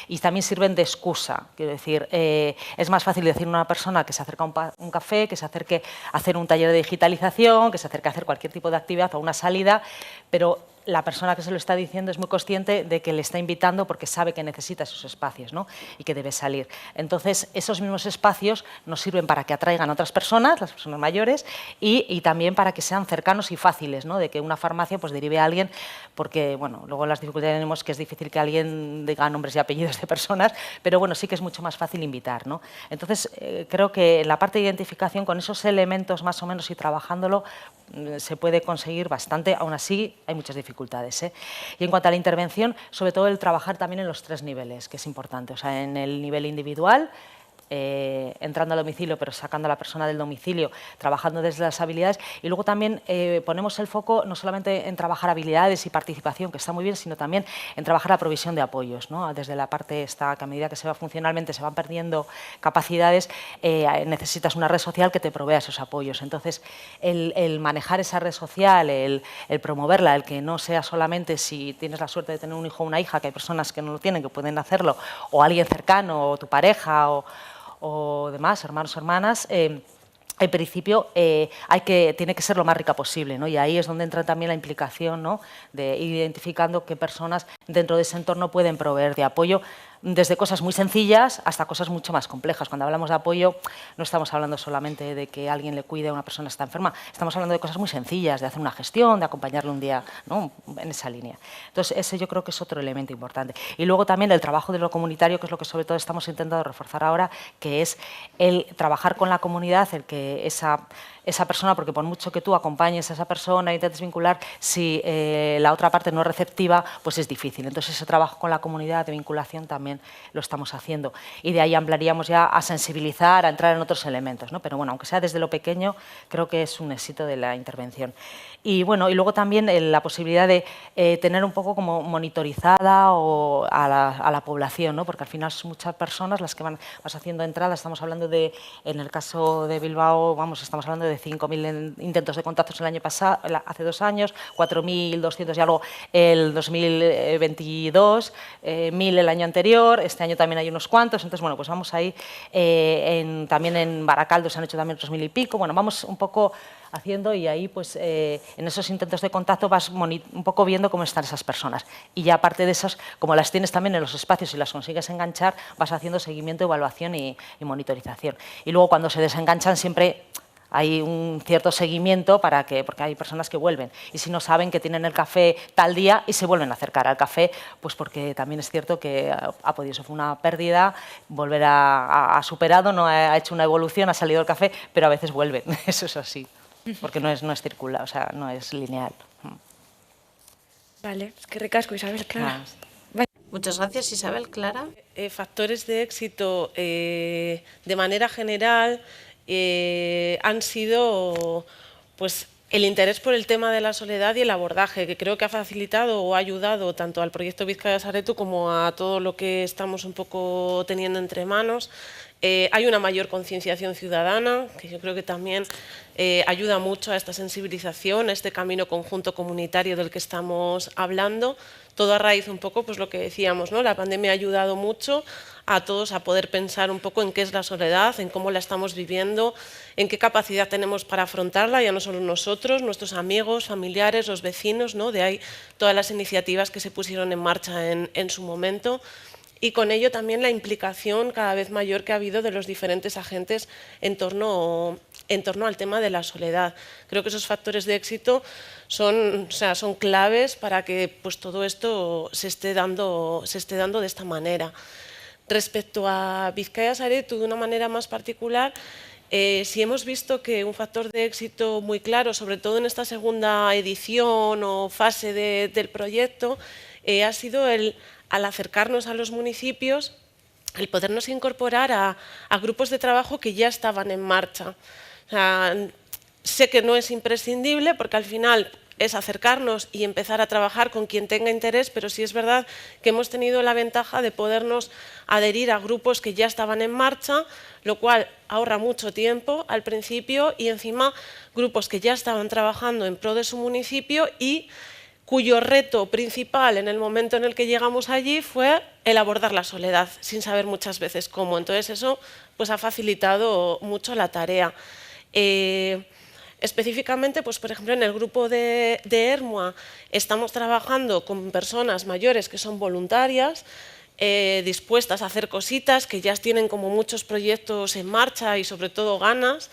y también sirven de excusa. Quiero decir, es más fácil decir a una persona que se acerca a un café, que se acerque a hacer un taller de digitalización, que se acerque a hacer cualquier tipo de actividad o una salida, pero la persona que se lo está diciendo es muy consciente de que le está invitando porque sabe que necesita esos espacios, ¿no? Y que debe salir. Entonces, esos mismos espacios nos sirven para que atraigan a otras personas, las personas mayores, y también para que sean cercanos y fáciles, ¿no? De que una farmacia pues derive a alguien, porque, bueno, luego las dificultades tenemos que es difícil que alguien diga nombres y apellidos de personas, pero bueno, sí que es mucho más fácil invitar, ¿no? Entonces, creo que en la parte de identificación, con esos elementos más o menos y trabajándolo, se puede conseguir bastante, aún así hay muchas dificultades, ¿eh? Y en cuanto a la intervención, sobre todo el trabajar también en los 3 niveles, que es importante, o sea, en el nivel individual, entrando al domicilio pero sacando a la persona del domicilio, trabajando desde las habilidades, y luego también ponemos el foco no solamente en trabajar habilidades y participación, que está muy bien, sino también en trabajar la provisión de apoyos, ¿no? Desde la parte esta, que a medida que se va funcionalmente se van perdiendo capacidades, necesitas una red social que te provea esos apoyos. Entonces, el manejar esa red social, el promoverla, el que no sea solamente si tienes la suerte de tener un hijo o una hija, que hay personas que no lo tienen, que pueden hacerlo, o alguien cercano, o tu pareja, o demás, hermanos o hermanas, en principio tiene que ser lo más rica posible, ¿no? Y ahí es donde entra también la implicación, ¿no? De ir identificando qué personas dentro de ese entorno pueden proveer de apoyo, desde cosas muy sencillas hasta cosas mucho más complejas. Cuando hablamos de apoyo no estamos hablando solamente de que alguien le cuide a una persona que está enferma, estamos hablando de cosas muy sencillas, de hacer una gestión, de acompañarle un día, ¿no? En esa línea. Entonces, ese yo creo que es otro elemento importante. Y luego también el trabajo de lo comunitario, que es lo que sobre todo estamos intentando reforzar ahora, que es el trabajar con la comunidad, el que esa persona, porque por mucho que tú acompañes a esa persona e intentes vincular, si la otra parte no es receptiva, pues es difícil. Entonces, ese trabajo con la comunidad de vinculación también lo estamos haciendo. Y de ahí ampliaríamos ya a sensibilizar, a entrar en otros elementos, ¿no? Pero bueno, aunque sea desde lo pequeño, creo que es un éxito de la intervención. Y bueno, y luego también la posibilidad de tener un poco como monitorizada a la población, ¿no? Porque al final son muchas personas las que vas haciendo entradas. Estamos hablando de, en el caso de Bilbao, vamos, estamos hablando de 5.000 intentos de contactos el año pasado, hace 2 años, 4.200 y algo el 2022, 1.000 el año anterior, este año también hay unos cuantos. Entonces, bueno, pues vamos ahí, también en Baracaldo se han hecho también otros 1.000 y pico. Bueno, vamos un poco haciendo, y ahí pues en esos intentos de contacto vas un poco viendo cómo están esas personas, y ya aparte de esas, como las tienes también en los espacios y las consigues enganchar, vas haciendo seguimiento, evaluación y monitorización. Y luego cuando se desenganchan siempre hay un cierto seguimiento porque hay personas que vuelven, y si no saben que tienen el café tal día y se vuelven a acercar al café, pues porque también es cierto que ha podido, eso fue una pérdida, volver ha superado, no ha hecho una evolución, ha salido el café, pero a veces vuelven, eso es así. Porque no es circular, o sea, no es lineal. Vale, es que ricasco, Isabel, Clara. Muchas gracias, Isabel, Clara. Factores de éxito, de manera general, han sido pues el interés por el tema de la soledad y el abordaje, que creo que ha facilitado o ha ayudado tanto al proyecto Bizkaia Saretu como a todo lo que estamos un poco teniendo entre manos. Hay una mayor concienciación ciudadana, que yo creo que también ayuda mucho a esta sensibilización, a este camino conjunto comunitario del que estamos hablando. Todo a raíz un poco, pues lo que decíamos, ¿no? La pandemia ha ayudado mucho a todos a poder pensar un poco en qué es la soledad, en cómo la estamos viviendo, en qué capacidad tenemos para afrontarla, ya no solo nosotros, nuestros amigos, familiares, los vecinos, ¿no? De ahí todas las iniciativas que se pusieron en marcha en su momento. Y con ello también la implicación cada vez mayor que ha habido de los diferentes agentes en torno al tema de la soledad. Creo que esos factores de éxito son claves para que pues, todo esto se esté dando de esta manera. Respecto a Bizkaia Saretu, de una manera más particular, sí hemos visto que un factor de éxito muy claro, sobre todo en esta segunda edición o fase del proyecto, ha sido al acercarnos a los municipios, el podernos incorporar a grupos de trabajo que ya estaban en marcha. O sea, sé que no es imprescindible porque al final es acercarnos y empezar a trabajar con quien tenga interés, pero sí es verdad que hemos tenido la ventaja de podernos adherir a grupos que ya estaban en marcha, lo cual ahorra mucho tiempo al principio y encima grupos que ya estaban trabajando en pro de su municipio y cuyo reto principal en el momento en el que llegamos allí fue el abordar la soledad, sin saber muchas veces cómo. Entonces eso pues, ha facilitado mucho la tarea. Específicamente, pues, por ejemplo, en el grupo de Ermua estamos trabajando con personas mayores que son voluntarias, dispuestas a hacer cositas, que ya tienen como muchos proyectos en marcha y sobre todo ganas.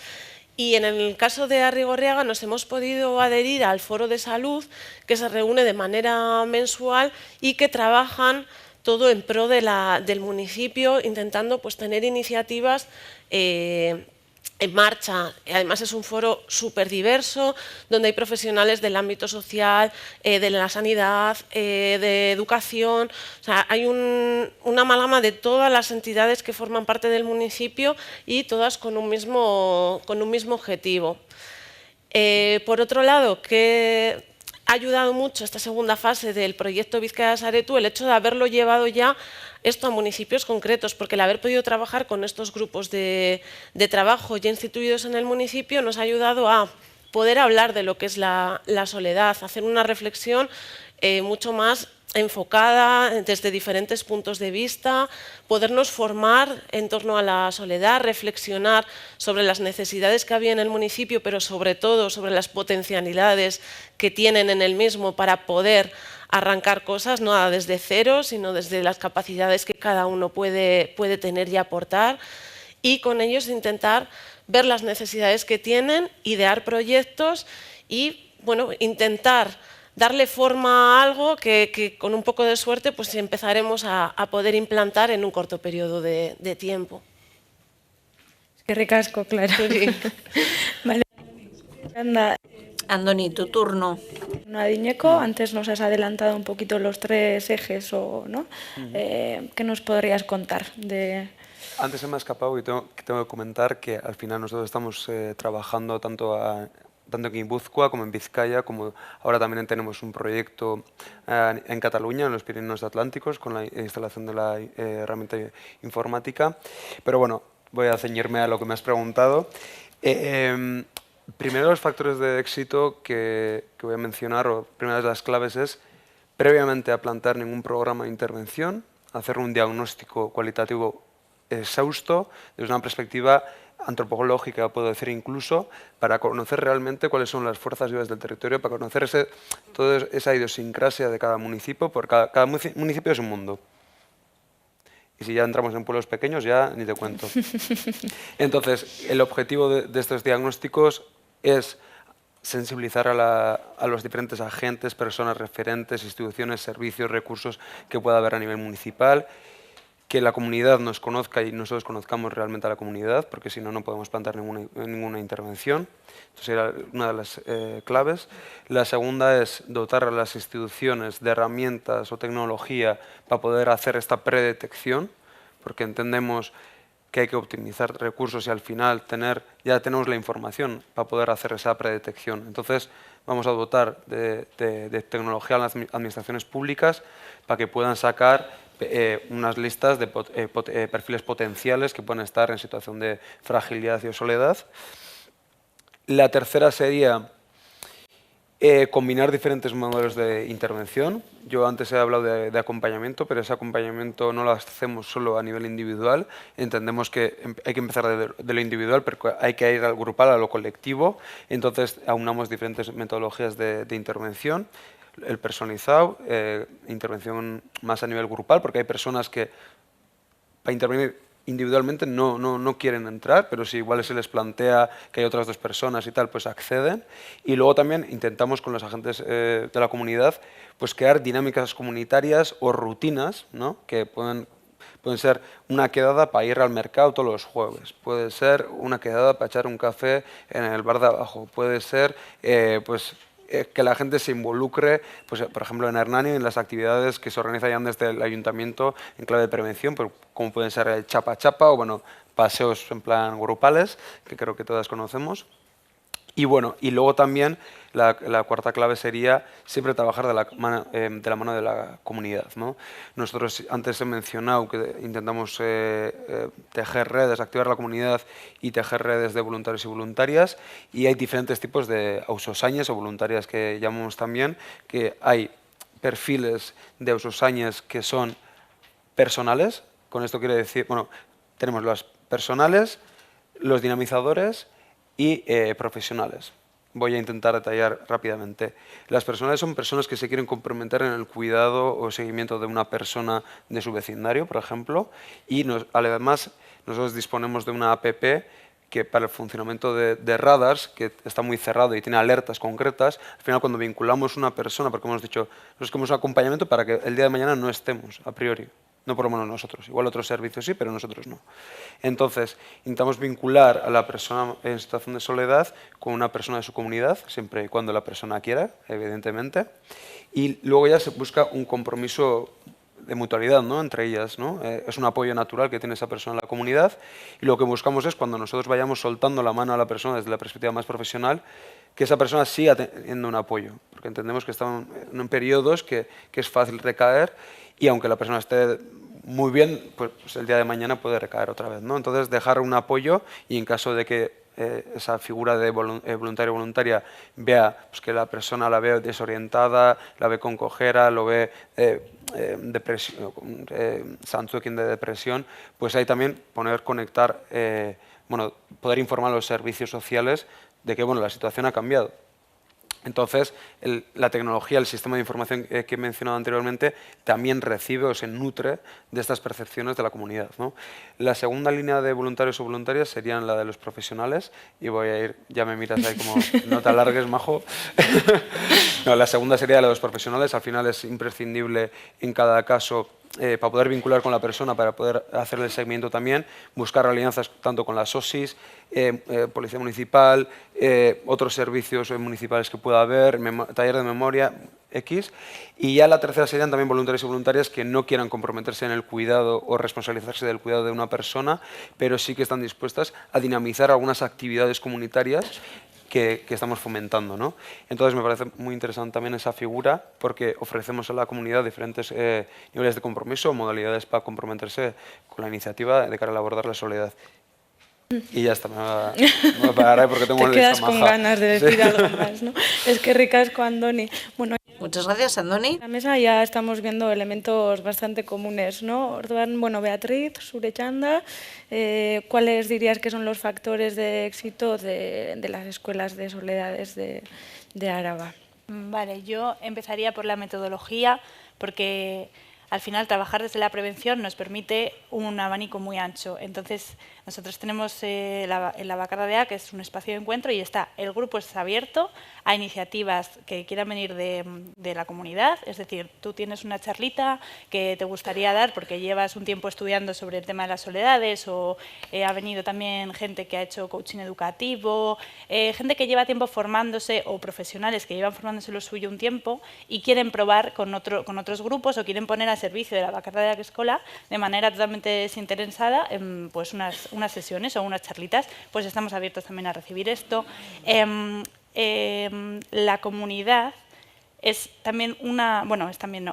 Y en el caso de Arrigorriaga nos hemos podido adherir al Foro de Salud, que se reúne de manera mensual y que trabajan todo en pro del municipio, intentando pues, tener iniciativas en marcha. Además es un foro súper diverso, donde hay profesionales del ámbito social, de la sanidad, de educación. O sea, hay una amalgama de todas las entidades que forman parte del municipio y todas con un mismo objetivo. Por otro lado, que ha ayudado mucho esta segunda fase del proyecto Bizkaia Saretu el hecho de haberlo llevado ya esto a municipios concretos, porque el haber podido trabajar con estos grupos de trabajo ya instituidos en el municipio nos ha ayudado a poder hablar de lo que es la soledad, hacer una reflexión mucho más enfocada desde diferentes puntos de vista, podernos formar en torno a la soledad, reflexionar sobre las necesidades que había en el municipio, pero sobre todo sobre las potencialidades que tienen en el mismo para poder arrancar cosas, no desde cero, sino desde las capacidades que cada uno puede tener y aportar, y con ellos intentar ver las necesidades que tienen, idear proyectos y bueno, intentar darle forma a algo que con un poco de suerte pues empezaremos a poder implantar en un corto periodo de tiempo. Qué ricasco, claro. Sí. Vale. Anda. Andoni, tu turno. Adiñeco, antes nos has adelantado un poquito los tres ejes, ¿no? ¿Qué nos podrías contar? Antes se me ha escapado y tengo que comentar que al final nosotros estamos trabajando tanto en Guipúzcoa como en Vizcaya, como ahora también tenemos un proyecto en Cataluña, en los Pirineos Atlánticos, con la instalación de la herramienta informática. Pero bueno, voy a ceñirme a lo que me has preguntado. Primero, los factores de éxito que voy a mencionar, o primera de las claves es, previamente a plantear ningún programa de intervención, hacer un diagnóstico cualitativo exhausto, desde una perspectiva antropológica, puedo decir incluso, para conocer realmente cuáles son las fuerzas vivas del territorio, para conocer toda esa idiosincrasia de cada municipio, porque cada municipio es un mundo. Y si ya entramos en pueblos pequeños, ya ni te cuento. Entonces, el objetivo de estos diagnósticos es sensibilizar a los diferentes agentes, personas referentes, instituciones, servicios, recursos que pueda haber a nivel municipal, que la comunidad nos conozca y nosotros conozcamos realmente a la comunidad, porque si no, no podemos plantear ninguna intervención. Esto sería una de las claves. La segunda es dotar a las instituciones de herramientas o tecnología para poder hacer esta predetección, porque entendemos que hay que optimizar recursos y al final ya tenemos la información para poder hacer esa predetección. Entonces, vamos a dotar de tecnología a las administraciones públicas para que puedan sacar unas listas de perfiles potenciales que pueden estar en situación de fragilidad y o soledad. La tercera sería combinar diferentes modelos de intervención. Yo antes he hablado de acompañamiento, pero ese acompañamiento no lo hacemos solo a nivel individual. Entendemos que hay que empezar de lo individual, pero hay que ir al grupal, a lo colectivo. Entonces, aunamos diferentes metodologías de intervención. El personalizado, intervención más a nivel grupal, porque hay personas que para intervenir individualmente no quieren entrar, pero si igual se les plantea que hay otras 2 personas y tal, pues acceden. Y luego también intentamos con los agentes de la comunidad pues crear dinámicas comunitarias o rutinas, ¿no? Que pueden ser una quedada para ir al mercado todos los jueves, puede ser una quedada para echar un café en el bar de abajo, puede ser que la gente se involucre, pues, por ejemplo, en Hernani, en las actividades que se organizan desde el ayuntamiento en clave de prevención, como pueden ser el chapa-chapa o bueno, paseos en plan grupales, que creo que todas conocemos. Y bueno, y luego también la cuarta clave sería siempre trabajar de la mano de la comunidad, ¿no? Nosotros antes he mencionado que intentamos tejer redes, activar la comunidad y tejer redes de voluntarios y voluntarias, y hay diferentes tipos de ausosañes o voluntarias que llamamos también, que hay perfiles de ausosañes que son personales. Con esto quiere decir, bueno, tenemos las personales, los dinamizadores y profesionales. Voy a intentar detallar rápidamente. Las personales son personas que se quieren comprometer en el cuidado o seguimiento de una persona de su vecindario, por ejemplo, y además nosotros disponemos de una app que para el funcionamiento de radars, que está muy cerrado y tiene alertas concretas, al final cuando vinculamos una persona, porque hemos dicho, nosotros queremos un acompañamiento para que el día de mañana no estemos, a priori. No por lo menos nosotros, igual otros servicios sí, pero nosotros no. Entonces, intentamos vincular a la persona en situación de soledad con una persona de su comunidad, siempre y cuando la persona quiera, evidentemente. Y luego ya se busca un compromiso de mutualidad, ¿no? Entre ellas, ¿no? Es un apoyo natural que tiene esa persona en la comunidad, y lo que buscamos es cuando nosotros vayamos soltando la mano a la persona desde la perspectiva más profesional, que esa persona siga teniendo un apoyo, porque entendemos que están en periodos que es fácil recaer, y aunque la persona esté muy bien, pues el día de mañana puede recaer otra vez, ¿no? Entonces, dejar un apoyo, y en caso de que esa figura de voluntario o voluntaria vea pues, que la persona la ve desorientada, la ve con cojera, lo ve depresión, Sanzuekin de depresión, pues ahí también conectar, poder informar a los servicios sociales de que la situación ha cambiado. Entonces, la tecnología, el sistema de información que he mencionado anteriormente, también recibe o se nutre de estas percepciones de la comunidad, ¿no? La segunda línea de voluntarios o voluntarias serían la de los profesionales, y voy a ir, ya me miras ahí como, no te alargues, majo. No, la segunda sería la de los profesionales, al final es imprescindible en cada caso, para poder vincular con la persona, para poder hacerle el seguimiento también, buscar alianzas tanto con la SOSIS, Policía Municipal, otros servicios municipales que pueda haber, taller de memoria, X. Y ya la tercera serían también voluntarios y voluntarias que no quieran comprometerse en el cuidado o responsabilizarse del cuidado de una persona, pero sí que están dispuestas a dinamizar algunas actividades comunitarias que estamos fomentando, ¿no? Entonces me parece muy interesante también esa figura, porque ofrecemos a la comunidad diferentes niveles de compromiso, modalidades para comprometerse con la iniciativa de cara a abordar la soledad. Y ya está, me pararé porque tengo Te quedas con ganas de decir algo más, ¿no? Es que ricasco, Andoni. Bueno, muchas gracias, Andoni. En la mesa ya estamos viendo elementos bastante comunes, ¿no? Orduan, Beatriz, zure txanda, ¿cuáles dirías que son los factores de éxito de las escuelas de soledades de Araba? Vale, yo empezaría por la metodología, porque al final trabajar desde la prevención nos permite un abanico muy ancho. Entonces, nosotros tenemos en la Bakardadea, que es un espacio de encuentro, y el grupo es abierto a iniciativas que quieran venir de la comunidad. Es decir, tú tienes una charlita que te gustaría dar porque llevas un tiempo estudiando sobre el tema de las soledades, o ha venido también gente que ha hecho coaching educativo, gente que lleva tiempo formándose, o profesionales que llevan formándose lo suyo un tiempo y quieren probar con otros grupos, o quieren poner a servicio de la Bacarrada de Escola de manera totalmente desinteresada en pues unas sesiones o unas charlitas, pues estamos abiertos también a recibir esto. La comunidad es también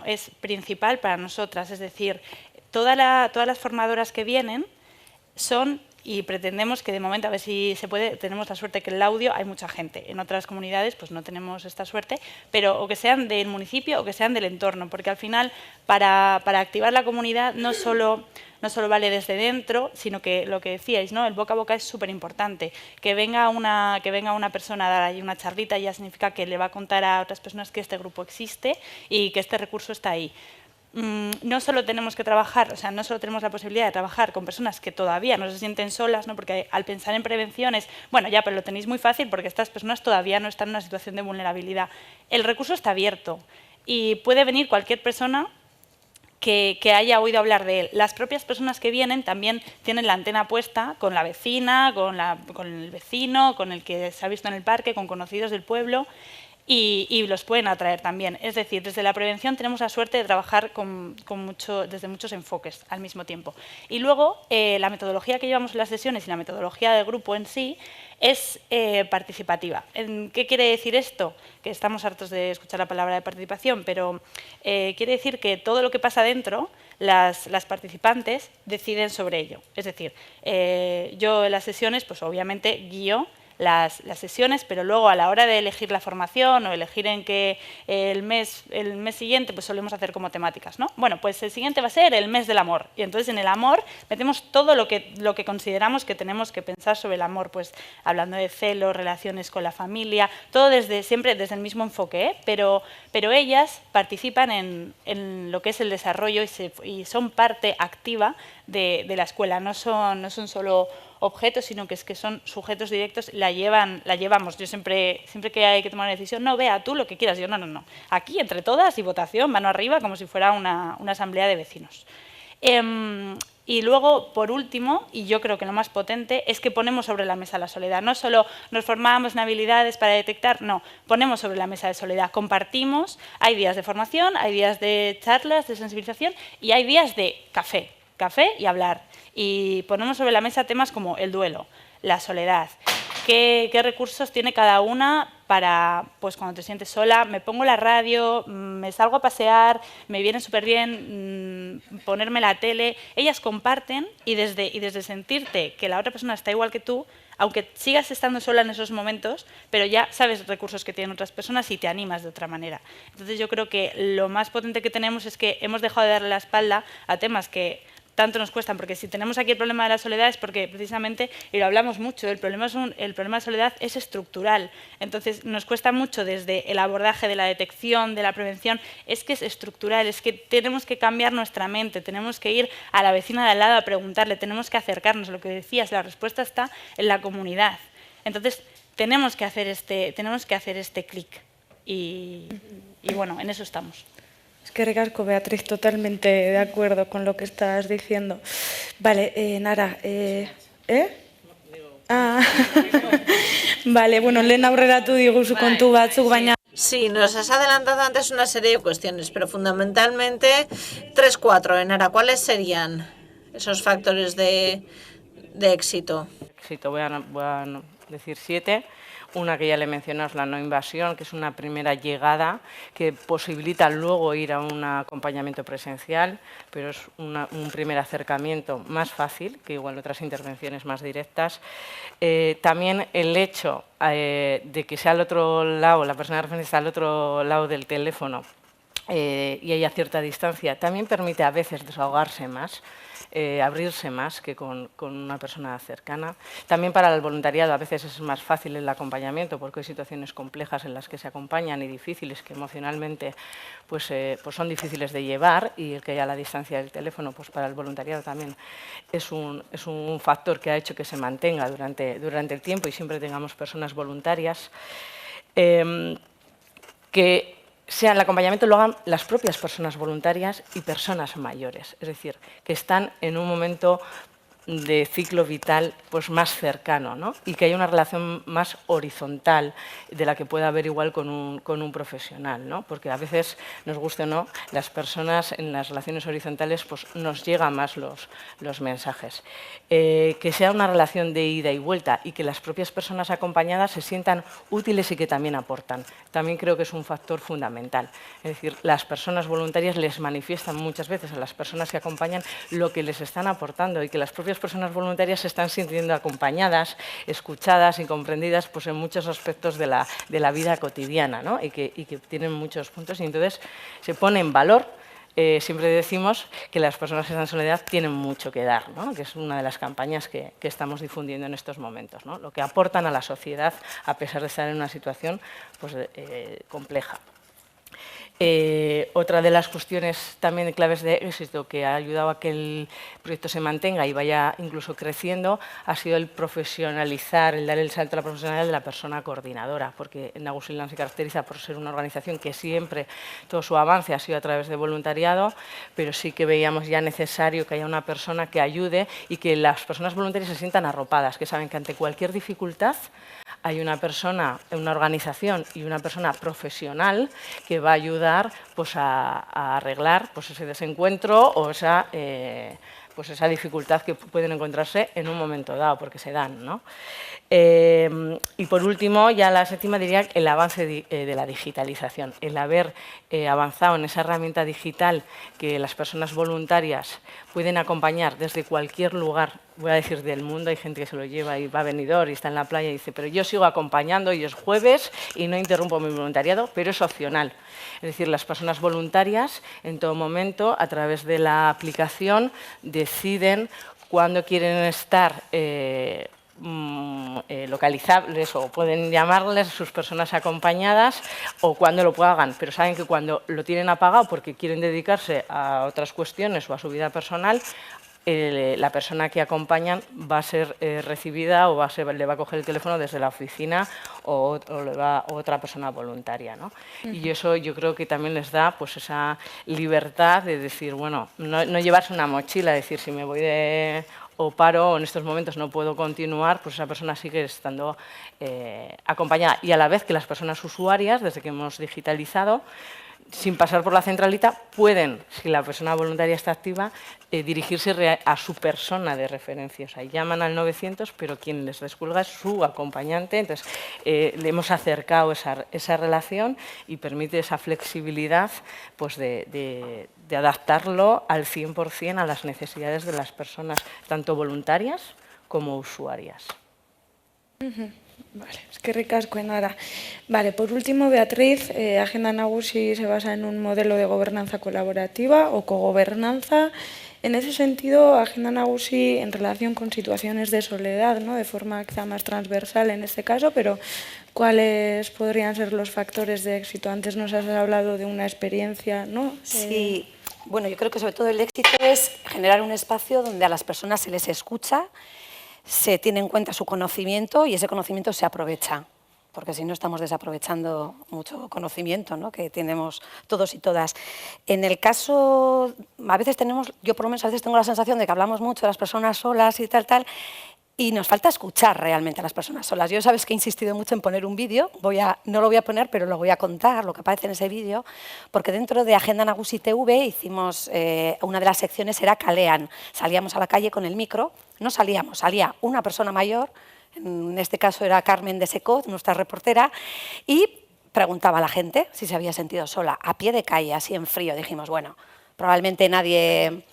es principal para nosotras, es decir, todas las formadoras que vienen son, y pretendemos que de momento, a ver si se puede, tenemos la suerte que en el audio hay mucha gente. En otras comunidades pues no tenemos esta suerte, pero o que sean del municipio o que sean del entorno, porque al final para activar la comunidad no solo vale desde dentro, sino que lo que decíais, ¿no? El boca a boca es súper importante. Que venga una persona a dar ahí una charlita ya significa que le va a contar a otras personas que este grupo existe y que este recurso está ahí. No solo tenemos que trabajar, o sea, no solo tenemos la posibilidad de trabajar con personas que todavía no se sienten solas, ¿no? Porque al pensar en prevención es, bueno, ya, pero lo tenéis muy fácil porque estas personas todavía no están en una situación de vulnerabilidad. El recurso está abierto y puede venir cualquier persona que haya oído hablar de él. Las propias personas que vienen también tienen la antena puesta con la vecina, con el vecino, con el que se ha visto en el parque, con conocidos del pueblo. Y los pueden atraer también. Es decir, desde la prevención tenemos la suerte de trabajar desde muchos enfoques al mismo tiempo. Y luego, la metodología que llevamos en las sesiones y la metodología del grupo en sí es participativa. ¿Qué quiere decir esto? Que estamos hartos de escuchar la palabra de participación, pero quiere decir que todo lo que pasa dentro, las participantes deciden sobre ello. Es decir, yo en las sesiones, pues obviamente guío las sesiones, pero luego a la hora de elegir la formación o elegir en qué el mes siguiente, pues solemos hacer como temáticas, ¿no? Bueno, pues el siguiente va a ser el mes del amor, y entonces en el amor metemos todo lo que consideramos que tenemos que pensar sobre el amor, pues hablando de celos, relaciones con la familia, todo siempre desde el mismo enfoque, ¿eh? Pero ellas participan en lo que es el desarrollo y son parte activa de la escuela, no son solo objetos, sino que son sujetos directos, la llevamos. Yo siempre que hay que tomar una decisión, no, vea tú lo que quieras, yo no. Aquí entre todas y votación, mano arriba, como si fuera una asamblea de vecinos. Y luego, por último, y yo creo que lo más potente, es que ponemos sobre la mesa la soledad. No solo nos formamos en habilidades para detectar, no, ponemos sobre la mesa de soledad, compartimos, hay días de formación, hay días de charlas, de sensibilización y hay días de café y hablar. Y ponemos sobre la mesa temas como el duelo, la soledad, qué recursos tiene cada una para, pues cuando te sientes sola, me pongo la radio, me salgo a pasear, me viene súper bien ponerme la tele. Ellas comparten y desde sentirte que la otra persona está igual que tú, aunque sigas estando sola en esos momentos, pero ya sabes recursos que tienen otras personas y te animas de otra manera. Entonces yo creo que lo más potente que tenemos es que hemos dejado de darle la espalda a temas que tanto nos cuestan, porque si tenemos aquí el problema de la soledad es porque precisamente, y lo hablamos mucho, el problema de soledad es estructural. Entonces nos cuesta mucho desde el abordaje de la detección, de la prevención, es que es estructural, es que tenemos que cambiar nuestra mente, tenemos que ir a la vecina de al lado a preguntarle, tenemos que acercarnos, lo que decías, la respuesta está en la comunidad. Entonces tenemos que hacer este clic y bueno, en eso estamos. Es que ricasco, Beatriz, totalmente de acuerdo con lo que estás diciendo. Vale, Nara, Vale, bueno, lehen aurreratu diguzu kontu batzuk, baina... Sí, nos has adelantado antes una serie de cuestiones, pero fundamentalmente 3-4. Nara, ¿cuáles serían esos factores de éxito? Voy a decir 7. Una que ya le mencionas, la no invasión, que es una primera llegada que posibilita luego ir a un acompañamiento presencial, pero es un primer acercamiento más fácil que igual otras intervenciones más directas. También el hecho de que sea al otro lado, la persona de referencia está al otro lado del teléfono y haya cierta distancia, también permite a veces desahogarse más. Abrirse más que con una persona cercana. También para el voluntariado a veces es más fácil el acompañamiento porque hay situaciones complejas en las que se acompañan y difíciles que emocionalmente pues son difíciles de llevar, y el que haya la distancia del teléfono pues para el voluntariado también es un factor que ha hecho que se mantenga durante el tiempo y siempre tengamos personas voluntarias. Que sea el acompañamiento lo hagan las propias personas voluntarias y personas mayores, es decir, que están en un momento de ciclo vital pues más cercano, ¿no? Y que haya una relación más horizontal de la que pueda haber igual con un profesional, ¿no? Porque a veces, nos guste o no, las personas en las relaciones horizontales pues nos llegan más los mensajes. Que sea una relación de ida y vuelta y que las propias personas acompañadas se sientan útiles y que también aportan. También creo que es un factor fundamental. Es decir, las personas voluntarias les manifiestan muchas veces a las personas que acompañan lo que les están aportando y que las propias personas voluntarias se están sintiendo acompañadas, escuchadas y comprendidas pues, en muchos aspectos de la vida cotidiana, ¿no? y que tienen muchos puntos y entonces se pone en valor. Siempre decimos que las personas que están en soledad tienen mucho que dar, ¿no? Que es una de las campañas que estamos difundiendo en estos momentos, ¿no? Lo que aportan a la sociedad a pesar de estar en una situación pues, compleja. Otra de las cuestiones también claves de éxito que ha ayudado a que el proyecto se mantenga y vaya incluso creciendo ha sido el profesionalizar, el dar el salto a la profesionalidad de la persona coordinadora, porque Nagusi Lan se caracteriza por ser una organización que siempre todo su avance ha sido a través de voluntariado, pero sí que veíamos ya necesario que haya una persona que ayude y que las personas voluntarias se sientan arropadas, que saben que ante cualquier dificultad hay una persona, una organización y una persona profesional que va a ayudar pues, a arreglar pues, ese desencuentro o esa dificultad que pueden encontrarse en un momento dado, porque se dan, ¿no? Y por último, ya la séptima diría el avance de la digitalización, el haber avanzado en esa herramienta digital que las personas voluntarias pueden acompañar desde cualquier lugar, voy a decir del mundo, hay gente que se lo lleva y va a Benidorm y está en la playa y dice, pero yo sigo acompañando y es jueves y no interrumpo mi voluntariado, pero es opcional. Es decir, las personas voluntarias en todo momento, a través de la aplicación, deciden cuándo quieren estar localizables o pueden llamarles sus personas acompañadas o cuando lo hagan, pero saben que cuando lo tienen apagado porque quieren dedicarse a otras cuestiones o a su vida personal, la persona que acompañan va a ser recibida o le va a coger el teléfono desde la oficina o otra persona voluntaria, ¿no? Y eso yo creo que también les da pues, esa libertad de decir, bueno, no llevarse una mochila, decir, si me voy o paro o en estos momentos no puedo continuar, pues esa persona sigue estando acompañada. Y a la vez que las personas usuarias, desde que hemos digitalizado, sin pasar por la centralita, pueden, si la persona voluntaria está activa, dirigirse a su persona de referencia. O sea, llaman al 900, pero quien les descuelga es su acompañante. Entonces, le hemos acercado esa relación y permite esa flexibilidad pues, de adaptarlo al 100% a las necesidades de las personas, tanto voluntarias como usuarias. Vale, es que ricasco en nada. Vale, por último, Beatriz, Agenda Nagusi se basa en un modelo de gobernanza colaborativa o cogobernanza. En ese sentido, Agenda Nagusi, en relación con situaciones de soledad, ¿no? De forma quizá más transversal en este caso, pero ¿cuáles podrían ser los factores de éxito? Antes nos has hablado de una experiencia, ¿no? Sí, bueno, yo creo que sobre todo el éxito es generar un espacio donde a las personas se les escucha, se tiene en cuenta su conocimiento y ese conocimiento se aprovecha, porque si no estamos desaprovechando mucho conocimiento, ¿no? Que tenemos todos y todas. En el caso, a veces yo por lo menos a veces tengo la sensación de que hablamos mucho de las personas solas y tal, y nos falta escuchar realmente a las personas solas. Yo sabes que he insistido mucho en poner un vídeo, no lo voy a poner, pero lo voy a contar, lo que aparece en ese vídeo, porque dentro de Agenda Nagusi TV hicimos, una de las secciones era Kalean, salíamos a la calle con el micro, no salíamos, salía una persona mayor, en este caso era Carmen de Secot, nuestra reportera, y preguntaba a la gente si se había sentido sola, a pie de calle, así en frío. Dijimos, bueno, probablemente nadie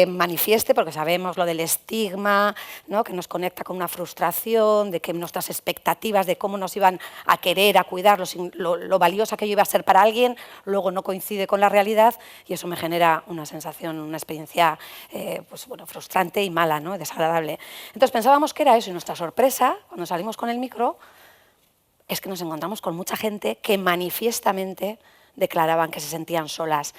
manifieste, porque sabemos lo del estigma, ¿no? Que nos conecta con una frustración, de que nuestras expectativas de cómo nos iban a querer, a cuidar, lo valiosa que yo iba a ser para alguien, luego no coincide con la realidad y eso me genera una sensación, una experiencia pues, bueno, frustrante y mala, ¿no? Desagradable. Entonces pensábamos que era eso y nuestra sorpresa, cuando salimos con el micro, es que nos encontramos con mucha gente que manifiestamente declaraban que se sentían solas.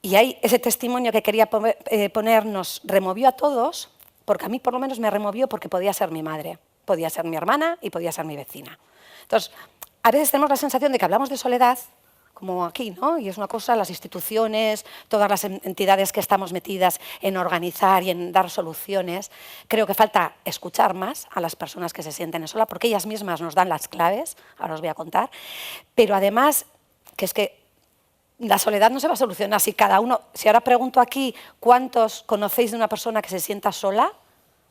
Y ahí ese testimonio que quería poner nos removió a todos, porque a mí por lo menos me removió porque podía ser mi madre, podía ser mi hermana y podía ser mi vecina. Entonces, a veces tenemos la sensación de que hablamos de soledad como aquí, ¿no? Y es una cosa, las instituciones, todas las entidades que estamos metidas en organizar y en dar soluciones, creo que falta escuchar más a las personas que se sienten solas, porque ellas mismas nos dan las claves, ahora os voy a contar, pero además, que es que la soledad no se va a solucionar si cada uno, si ahora pregunto aquí cuántos conocéis de una persona que se sienta sola,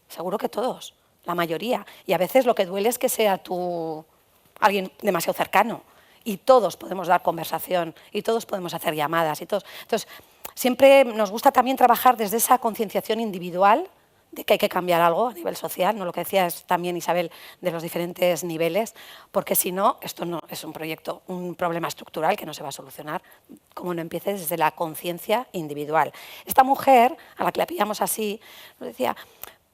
seguro que todos, la mayoría, y a veces lo que duele es que sea alguien demasiado cercano. Y todos podemos dar conversación, y todos podemos hacer llamadas. Entonces, siempre nos gusta también trabajar desde esa concienciación individual de que hay que cambiar algo a nivel social, ¿no? Lo que decía es también Isabel de los diferentes niveles, porque si no, esto no es un proyecto, un problema estructural que no se va a solucionar como no empiece desde la conciencia individual. Esta mujer, a la que la pillamos así, nos decía,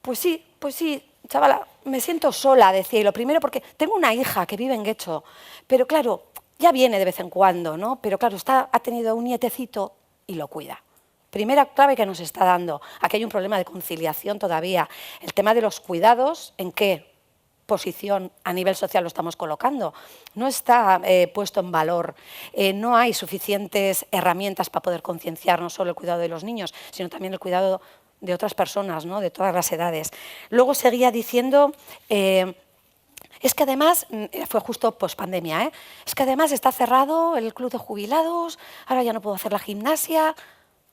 pues sí, chavala, me siento sola, decía, y lo primero porque tengo una hija que vive en Guecho, pero claro, ya viene de vez en cuando, ¿no? Pero claro, ha tenido un nietecito y lo cuida. Primera clave que nos está dando. Aquí hay un problema de conciliación todavía. El tema de los cuidados, ¿en qué posición a nivel social lo estamos colocando? No está puesto en valor. No hay suficientes herramientas para poder concienciar no solo el cuidado de los niños, sino también el cuidado de otras personas, ¿no? De todas las edades. Luego seguía diciendo... es que además, fue justo pospandemia, es que además está cerrado el club de jubilados, ahora ya no puedo hacer la gimnasia.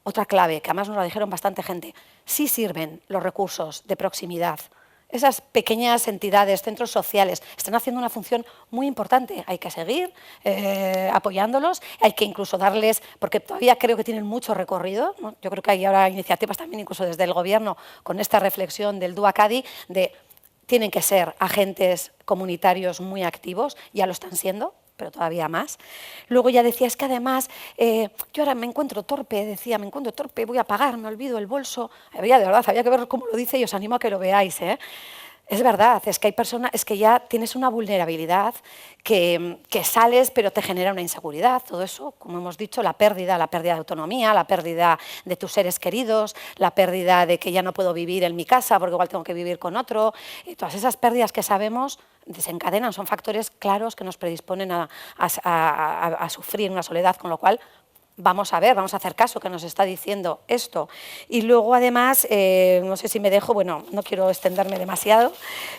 Otra clave, que además nos la dijeron bastante gente, sí sirven los recursos de proximidad. Esas pequeñas entidades, centros sociales, están haciendo una función muy importante. Hay que seguir apoyándolos, hay que incluso darles, porque todavía creo que tienen mucho recorrido, ¿no? Yo creo que hay ahora iniciativas también, incluso desde el Gobierno, con esta reflexión del DUACADI, de tienen que ser agentes comunitarios muy activos, ya lo están siendo, pero todavía más. Luego ya decía, es que además, yo ahora me encuentro torpe, voy a pagar, me olvido el bolso. De verdad, había que ver cómo lo dice y os animo a que lo veáis, ¿eh? Es verdad, es que hay personas, es que ya tienes una vulnerabilidad que sales pero te genera una inseguridad, todo eso, como hemos dicho, la pérdida de autonomía, la pérdida de tus seres queridos, la pérdida de que ya no puedo vivir en mi casa porque igual tengo que vivir con otro, y todas esas pérdidas que sabemos desencadenan, son factores claros que nos predisponen a sufrir una soledad, con lo cual vamos a hacer caso que nos está diciendo esto. Y luego además, no sé si me dejo, bueno, no quiero extenderme demasiado,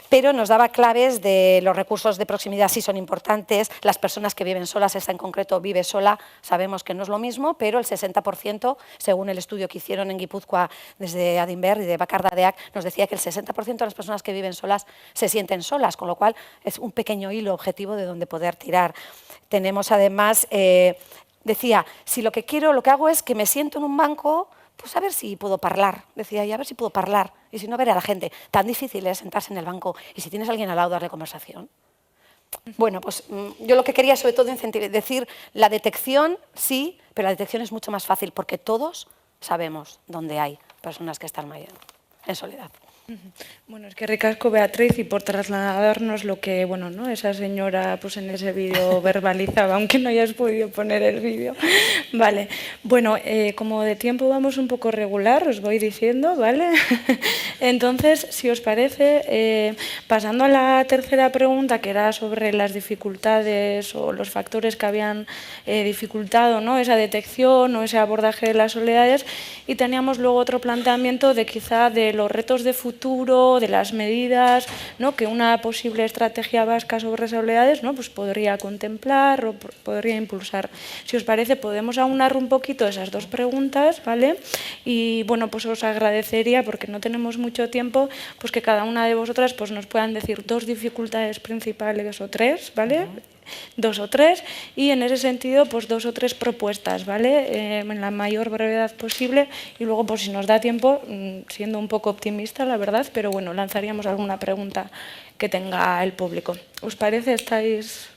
pero nos daba claves de los recursos de proximidad, sí son importantes, las personas que viven solas, esta en concreto vive sola, sabemos que no es lo mismo, pero el 60%, según el estudio que hicieron en Guipúzcoa desde Adinber y de Bakardadeak, nos decía que el 60% de las personas que viven solas se sienten solas, con lo cual es un pequeño hilo objetivo de donde poder tirar. Tenemos además... decía, si lo que hago es que me siento en un banco, pues a ver si puedo hablar. Decía, y a ver si puedo hablar. Y si no, veré a la gente. Tan difícil es sentarse en el banco. Y si tienes a alguien al lado, darle conversación. Bueno, pues yo lo que quería sobre todo decir, la detección sí, pero la detección es mucho más fácil porque todos sabemos dónde hay personas que están en soledad. Bueno, es que ricasco, Beatriz, y por trasladarnos lo que, bueno, ¿no? Esa señora pues en ese vídeo verbalizaba, aunque no hayas podido poner el vídeo. Vale, bueno, como de tiempo vamos un poco regular, os voy diciendo, ¿vale? Entonces, si os parece, pasando a la tercera pregunta, que era sobre las dificultades o los factores que habían dificultado, ¿no? Esa detección o ese abordaje de las soledades, y teníamos luego otro planteamiento de quizá de los retos de futuro, de las medidas, ¿no? Que una posible estrategia vasca sobre soledades, ¿no? Pues podría contemplar o podría impulsar. Si os parece, podemos aunar un poquito esas dos preguntas, ¿vale? Y bueno, pues os agradecería, porque no tenemos mucho tiempo, pues que cada una de vosotras pues nos puedan decir dos dificultades principales o tres, ¿vale? Dos o tres, y en ese sentido pues dos o tres propuestas, ¿vale? En la mayor brevedad posible, y luego pues si nos da tiempo, siendo un poco optimista la verdad, pero bueno, lanzaríamos alguna pregunta que tenga el público. ¿Os parece? ¿Estáis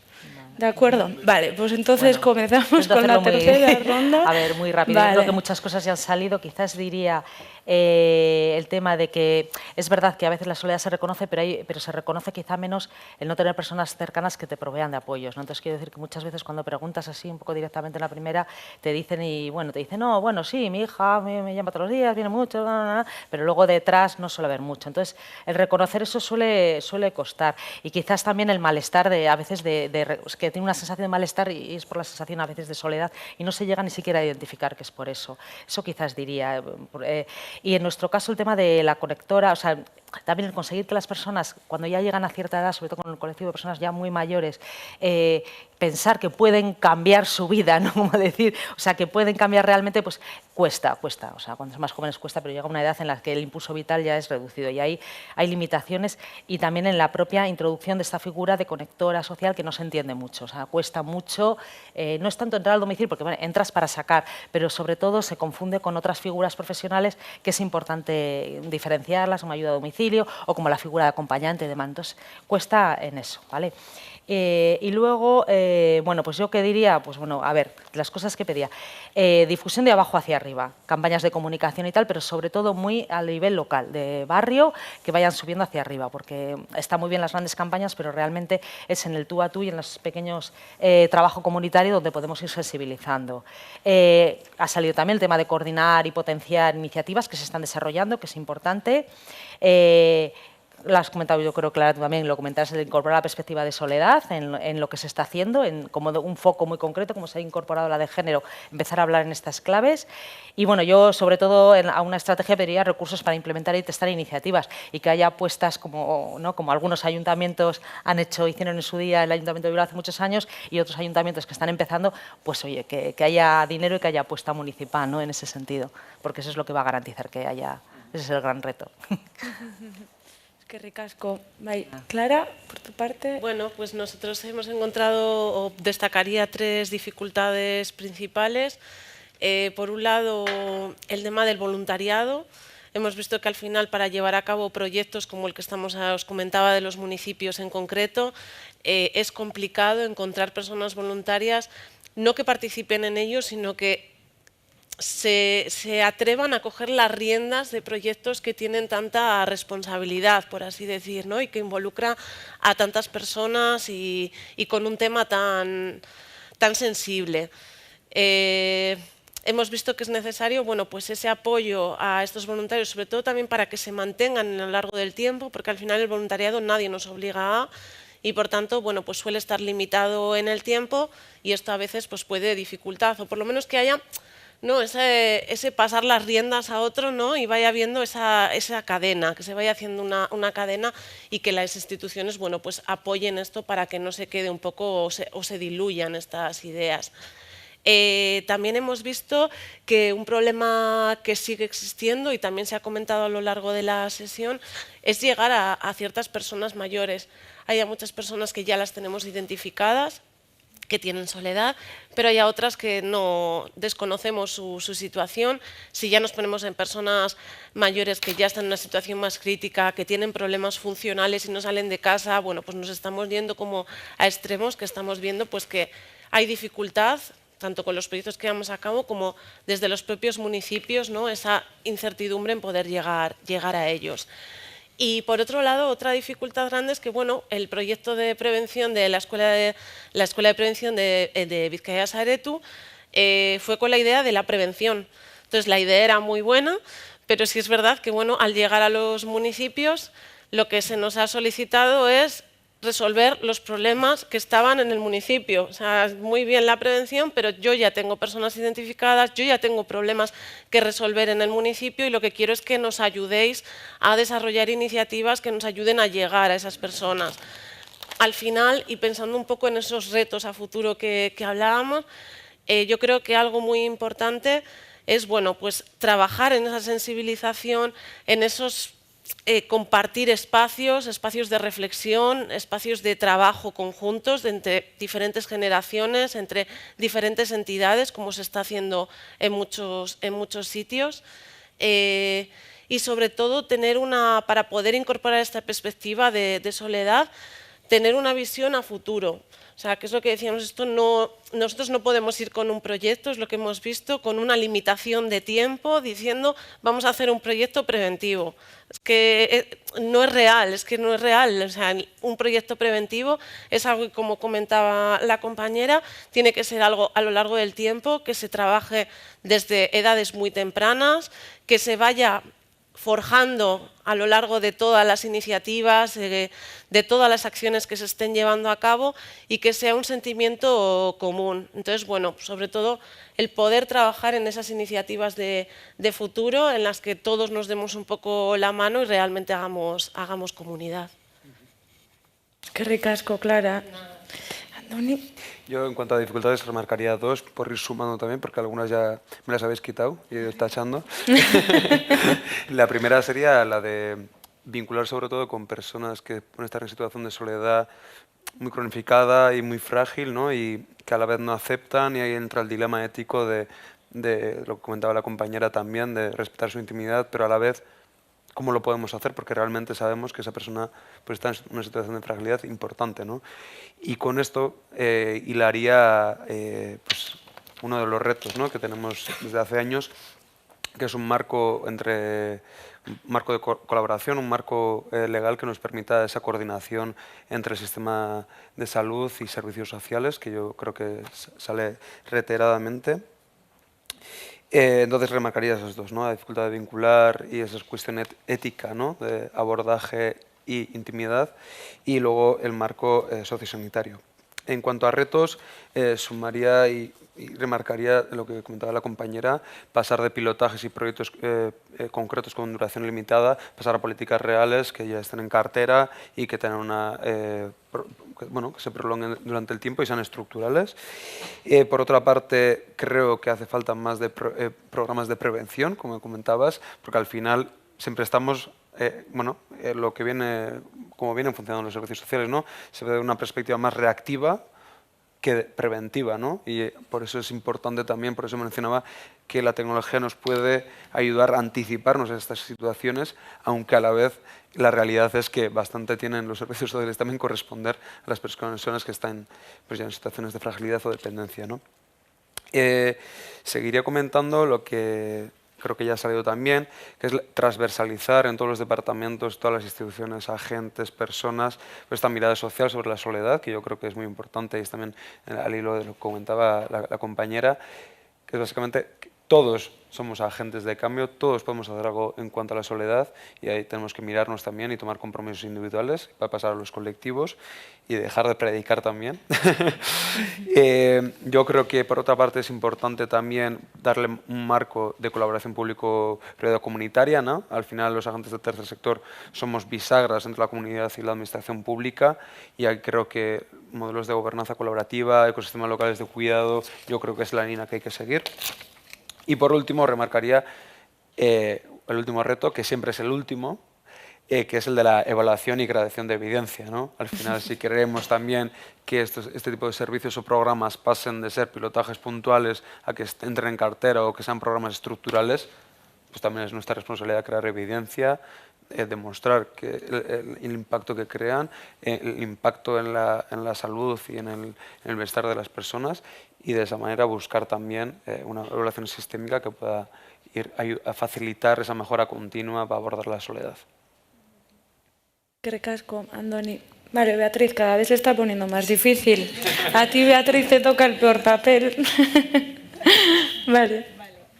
de acuerdo? Vale, pues entonces comenzamos con la tercera ronda. A ver, muy rápido. Vale. Creo que muchas cosas ya han salido, quizás diría el tema de que es verdad que a veces la soledad se reconoce, pero se reconoce quizá menos el no tener personas cercanas que te provean de apoyos, ¿no? Entonces quiero decir que muchas veces cuando preguntas así un poco directamente en la primera, te dicen, no, bueno, sí, mi hija me llama todos los días, viene mucho, pero luego detrás no suele haber mucho. Entonces, el reconocer eso suele costar. Y quizás también el malestar a veces que tiene una sensación de malestar y es por la sensación a veces de soledad y no se llega ni siquiera a identificar que es por eso. Eso quizás diría. Y en nuestro caso el tema de la conectora, o sea, también el conseguir que las personas, cuando ya llegan a cierta edad, sobre todo con el colectivo de personas ya muy mayores, pensar que pueden cambiar su vida, ¿no? Como decir, o sea, que pueden cambiar realmente, pues cuesta. O sea, cuando son más jóvenes cuesta, pero llega una edad en la que el impulso vital ya es reducido y ahí hay limitaciones y también en la propia introducción de esta figura de conectora social que no se entiende mucho. O sea, cuesta mucho, no es tanto entrar al domicilio, porque bueno, entras para sacar, pero sobre todo se confunde con otras figuras profesionales que es importante diferenciarlas, como ayuda a domicilio o como la figura de acompañante y demás. Entonces, cuesta en eso, ¿vale? Y luego, bueno, pues yo qué diría, pues bueno, a ver, las cosas que pedía. Difusión de abajo hacia arriba, campañas de comunicación y tal, pero sobre todo muy a nivel local, de barrio, que vayan subiendo hacia arriba, porque está muy bien las grandes campañas, pero realmente es en el tú a tú y en los pequeños trabajo comunitario donde podemos ir sensibilizando. Ha salido también el tema de coordinar y potenciar iniciativas que se están desarrollando, que es importante. Lo has comentado, yo creo, Clara, tú también lo comentarás, de incorporar la perspectiva de soledad en lo que se está haciendo, como un foco muy concreto, como se ha incorporado la de género, empezar a hablar en estas claves. Y bueno, yo sobre todo a una estrategia pediría recursos para implementar y testar iniciativas y que haya apuestas como algunos ayuntamientos hicieron en su día, el Ayuntamiento de Bilbao hace muchos años y otros ayuntamientos que están empezando, pues oye, que haya dinero y que haya apuesta municipal, ¿no? En ese sentido, porque eso es lo que va a garantizar que haya, ese es el gran reto. Qué ricasco. Clara, por tu parte. Bueno, pues nosotros hemos encontrado, o destacaría 3 dificultades principales. Por un lado, el tema del voluntariado. Hemos visto que al final para llevar a cabo proyectos como el que os comentaba de los municipios en concreto, es complicado encontrar personas voluntarias, no que participen en ellos, sino que se atrevan a coger las riendas de proyectos que tienen tanta responsabilidad, por así decir, ¿no? Y que involucra a tantas personas y con un tema tan sensible. Hemos visto que es necesario, bueno, pues ese apoyo a estos voluntarios, sobre todo también para que se mantengan a lo largo del tiempo, porque al final el voluntariado nadie nos obliga a, y por tanto, bueno, pues suele estar limitado en el tiempo y esto a veces pues puede dificultar, o por lo menos que haya, ¿no? ese pasar las riendas a otro, ¿no? Y vaya viendo esa cadena, que se vaya haciendo una cadena y que las instituciones, bueno, pues apoyen esto para que no se quede un poco o se diluyan estas ideas. También hemos visto que un problema que sigue existiendo y también se ha comentado a lo largo de la sesión es llegar a ciertas personas mayores. Hay muchas personas que ya las tenemos identificadas, que tienen soledad, pero hay otras que no desconocemos su situación. Si ya nos ponemos en personas mayores que ya están en una situación más crítica, que tienen problemas funcionales y no salen de casa, bueno, pues nos estamos yendo como a extremos que estamos viendo pues que hay dificultad, tanto con los proyectos que llevamos a cabo como desde los propios municipios, ¿no? Esa incertidumbre en poder llegar a ellos. Y por otro lado, otra dificultad grande es que bueno, el proyecto de prevención de la Escuela de Prevención de Bizkaia Saretu fue con la idea de la prevención. Entonces la idea era muy buena, pero sí es verdad que bueno, al llegar a los municipios lo que se nos ha solicitado es resolver los problemas que estaban en el municipio. O sea, muy bien la prevención, pero yo ya tengo personas identificadas, yo ya tengo problemas que resolver en el municipio y lo que quiero es que nos ayudéis a desarrollar iniciativas que nos ayuden a llegar a esas personas. Al final, y pensando un poco en esos retos a futuro que hablábamos, yo creo que algo muy importante es bueno, pues trabajar en esa sensibilización, en esos compartir espacios de reflexión, espacios de trabajo conjuntos entre diferentes generaciones, entre diferentes entidades, como se está haciendo en muchos sitios. Y sobre todo tener para poder incorporar esta perspectiva de soledad, tener una visión a futuro. O sea, que es lo que decíamos, nosotros no podemos ir con un proyecto, es lo que hemos visto, con una limitación de tiempo, diciendo vamos a hacer un proyecto preventivo. Es que no es real, O sea, un proyecto preventivo es algo que, como comentaba la compañera, tiene que ser algo a lo largo del tiempo, que se trabaje desde edades muy tempranas, que se vaya forjando a lo largo de todas las iniciativas, de todas las acciones que se estén llevando a cabo y que sea un sentimiento común. Entonces, bueno, sobre todo el poder trabajar en esas iniciativas de futuro en las que todos nos demos un poco la mano y realmente hagamos comunidad. Qué ricasco, Clara. Andoni. Yo, en cuanto a dificultades, remarcaría dos, por ir sumando también, porque algunas ya me las habéis quitado y he ido tachando. La primera sería la de vincular sobre todo con personas que pueden estar en situación de soledad muy cronificada y muy frágil, ¿no? Y que a la vez no aceptan, y ahí entra el dilema ético de lo que comentaba la compañera también, de respetar su intimidad, pero a la vez cómo lo podemos hacer, porque realmente sabemos que esa persona pues, está en una situación de fragilidad importante, ¿no? Y con esto hilaría pues, uno de los retos, ¿no? que tenemos desde hace años, que es un marco de colaboración, un marco legal que nos permita esa coordinación entre el sistema de salud y servicios sociales, que yo creo que sale reiteradamente. Entonces remarcaría esos dos, ¿no? La dificultad de vincular y esa cuestión ética, ¿no? De abordaje y intimidad, y luego el marco sociosanitario. En cuanto a retos, sumaría y remarcaría lo que comentaba la compañera, pasar de pilotajes y proyectos concretos con duración limitada, pasar a políticas reales que ya estén en cartera y que tengan una que se prolonguen durante el tiempo y sean estructurales. Por otra parte, creo que hace falta más de programas de prevención, como comentabas, porque al final siempre estamos, lo que viene, como vienen funcionando los servicios sociales, ¿no? Se ve de una perspectiva más reactiva que preventiva, ¿no? Y por eso es importante también, por eso mencionaba que la tecnología nos puede ayudar a anticiparnos a estas situaciones, aunque a la vez la realidad es que bastante tienen los servicios sociales también corresponder a las personas que están pues, ya en situaciones de fragilidad o dependencia, ¿no? Seguiría comentando lo que creo que ya ha salido también, que es transversalizar en todos los departamentos, todas las instituciones, agentes, personas, pues esta mirada social sobre la soledad, que yo creo que es muy importante y es también al hilo de lo que comentaba la compañera, que es básicamente que todos somos agentes de cambio, todos podemos hacer algo en cuanto a la soledad y ahí tenemos que mirarnos también y tomar compromisos individuales para pasar a los colectivos y dejar de predicar también. Yo creo que por otra parte es importante también darle un marco de colaboración público-privada comunitaria, ¿no? Al final los agentes del tercer sector somos bisagras entre la comunidad y la administración pública y ahí creo que modelos de gobernanza colaborativa, ecosistemas locales de cuidado, yo creo que es la línea que hay que seguir. Y por último, remarcaría el último reto, que siempre es el último, que es el de la evaluación y creación de evidencia, ¿no? Al final, si queremos también que este tipo de servicios o programas pasen de ser pilotajes puntuales a que entren en cartera o que sean programas estructurales, pues también es nuestra responsabilidad crear evidencia, demostrar que el impacto que crean, el impacto en la salud y en el bienestar de las personas, y de esa manera buscar también una evaluación sistémica que pueda ir a facilitar esa mejora continua para abordar la soledad. Qué ricasco, Andoni. Vale, Beatriz, cada vez se está poniendo más difícil. A ti, Beatriz, te toca el peor papel. Vale.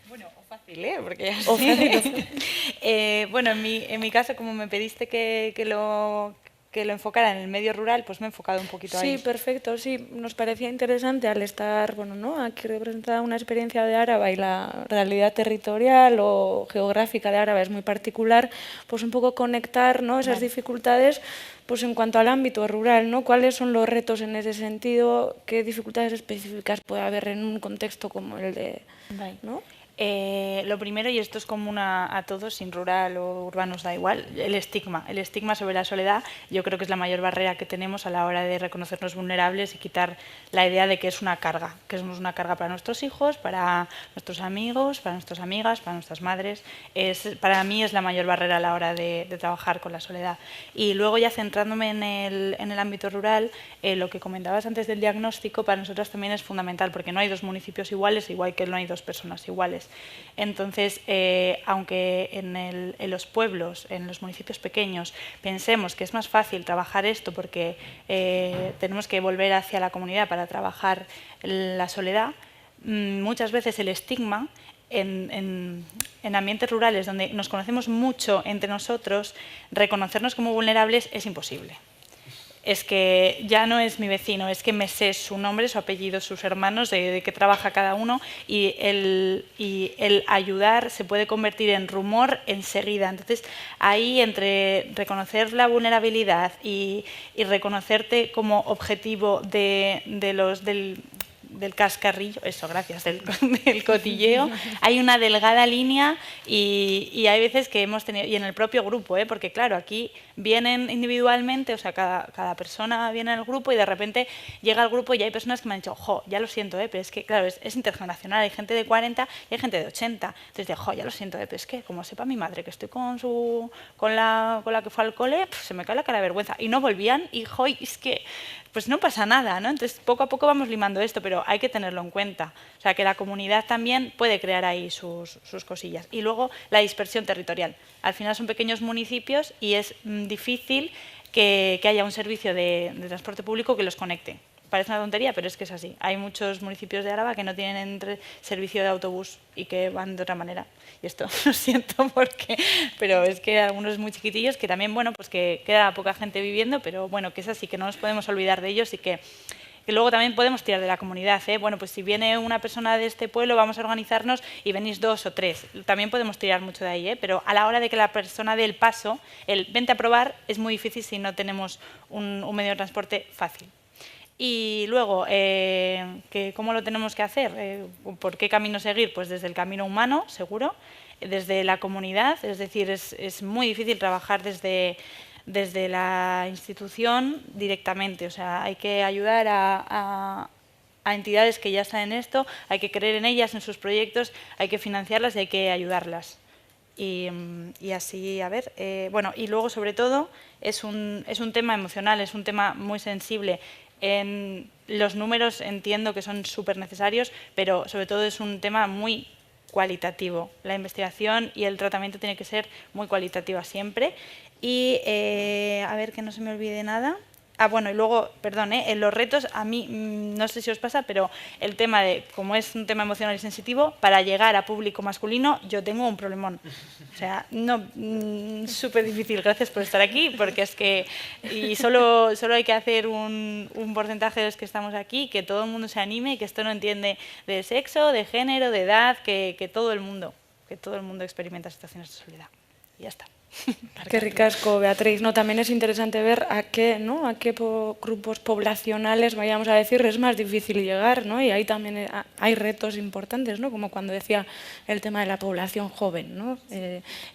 Bueno, o fácil, ¿eh? Porque así... O fácil. Bueno, en mi caso, como me pediste que lo enfocara en el medio rural, pues me he enfocado un poquito ahí. Sí, perfecto. Sí, nos parecía interesante al estar, aquí representada una experiencia de Áraba y la realidad territorial o geográfica de Áraba es muy particular, pues un poco conectar, ¿no? Esas dificultades pues en cuanto al ámbito rural, ¿no? ¿Cuáles son los retos en ese sentido? ¿Qué dificultades específicas puede haber en un contexto como el de, ¿no? Lo primero, y esto es común a todos, sin rural o urbano os da igual, el estigma sobre la soledad. Yo creo que es la mayor barrera que tenemos a la hora de reconocernos vulnerables y quitar la idea de que es una carga, que somos una carga para nuestros hijos, para nuestros amigos, para nuestras amigas, para nuestras madres. Para mí es la mayor barrera a la hora de trabajar con la soledad. Y luego, ya centrándome en el ámbito rural, lo que comentabas antes del diagnóstico, para nosotras también es fundamental, porque no hay dos municipios iguales, igual que no hay dos personas iguales. Entonces, aunque en los pueblos, en los municipios pequeños, pensemos que es más fácil trabajar esto porque tenemos que volver hacia la comunidad para trabajar la soledad, muchas veces el estigma en ambientes rurales donde nos conocemos mucho entre nosotros, reconocernos como vulnerables es imposible. Es que ya no es mi vecino, es que me sé su nombre, su apellido, sus hermanos, de qué trabaja cada uno, y el ayudar se puede convertir en rumor enseguida. Entonces, ahí, entre reconocer la vulnerabilidad y reconocerte como objetivo del cascarrillo, eso, gracias, del cotilleo, hay una delgada línea, y hay veces que hemos tenido, y en el propio grupo, porque claro, aquí vienen individualmente, o sea, cada persona viene al grupo y de repente llega al grupo y hay personas que me han dicho, jo, ya lo siento, pero es que claro, es intergeneracional, hay gente de 40 y hay gente de 80, entonces jo, ya lo siento, pero es que como sepa mi madre que estoy con la que fue al cole, se me cae la cara de vergüenza, y no volvían, y jo, es que pues no pasa nada, ¿no? Entonces, poco a poco vamos limando esto, pero hay que tenerlo en cuenta. O sea, que la comunidad también puede crear ahí sus cosillas. Y luego, la dispersión territorial. Al final son pequeños municipios y es difícil que haya un servicio de transporte público que los conecte. Parece una tontería, pero es que es así. Hay muchos municipios de Álava que no tienen servicio de autobús y que van de otra manera. Y esto lo siento pero es que algunos muy chiquitillos que también, bueno, pues que queda poca gente viviendo, pero bueno, que es así, que no nos podemos olvidar de ellos y que luego también podemos tirar de la comunidad. Bueno, pues si viene una persona de este pueblo, vamos a organizarnos y venís 2 o 3. También podemos tirar mucho de ahí, pero a la hora de que la persona dé el paso, el vente a probar, es muy difícil si no tenemos un medio de transporte fácil. Y luego, ¿cómo lo tenemos que hacer? ¿Por qué camino seguir? Pues desde el camino humano, seguro, desde la comunidad, es decir, es muy difícil trabajar desde la institución directamente, o sea, hay que ayudar a entidades que ya están en esto, hay que creer en ellas, en sus proyectos, hay que financiarlas y hay que ayudarlas. Y así, a ver, bueno, y luego sobre todo es un tema emocional, es un tema muy sensible. En los números entiendo que son súper necesarios, pero sobre todo es un tema muy cualitativo. La investigación y el tratamiento tiene que ser muy cualitativa siempre. Y a ver que no se me olvide nada. Bueno, y luego, perdón, en los retos, a mí, no sé si os pasa, pero el tema de, como es un tema emocional y sensitivo, para llegar a público masculino, yo tengo un problemón. O sea, no, súper difícil. Gracias por estar aquí, porque es que, y solo hay que hacer un porcentaje de los que estamos aquí, que todo el mundo se anime, que esto no entiende de sexo, de género, de edad, que todo el mundo experimenta situaciones de soledad. Y ya está. Qué ricasco, Beatriz. No, también es interesante ver a qué grupos poblacionales, vayamos a decir, es más difícil llegar, ¿no? Y ahí también hay retos importantes, ¿no? Como cuando decía el tema de la población joven, ¿no?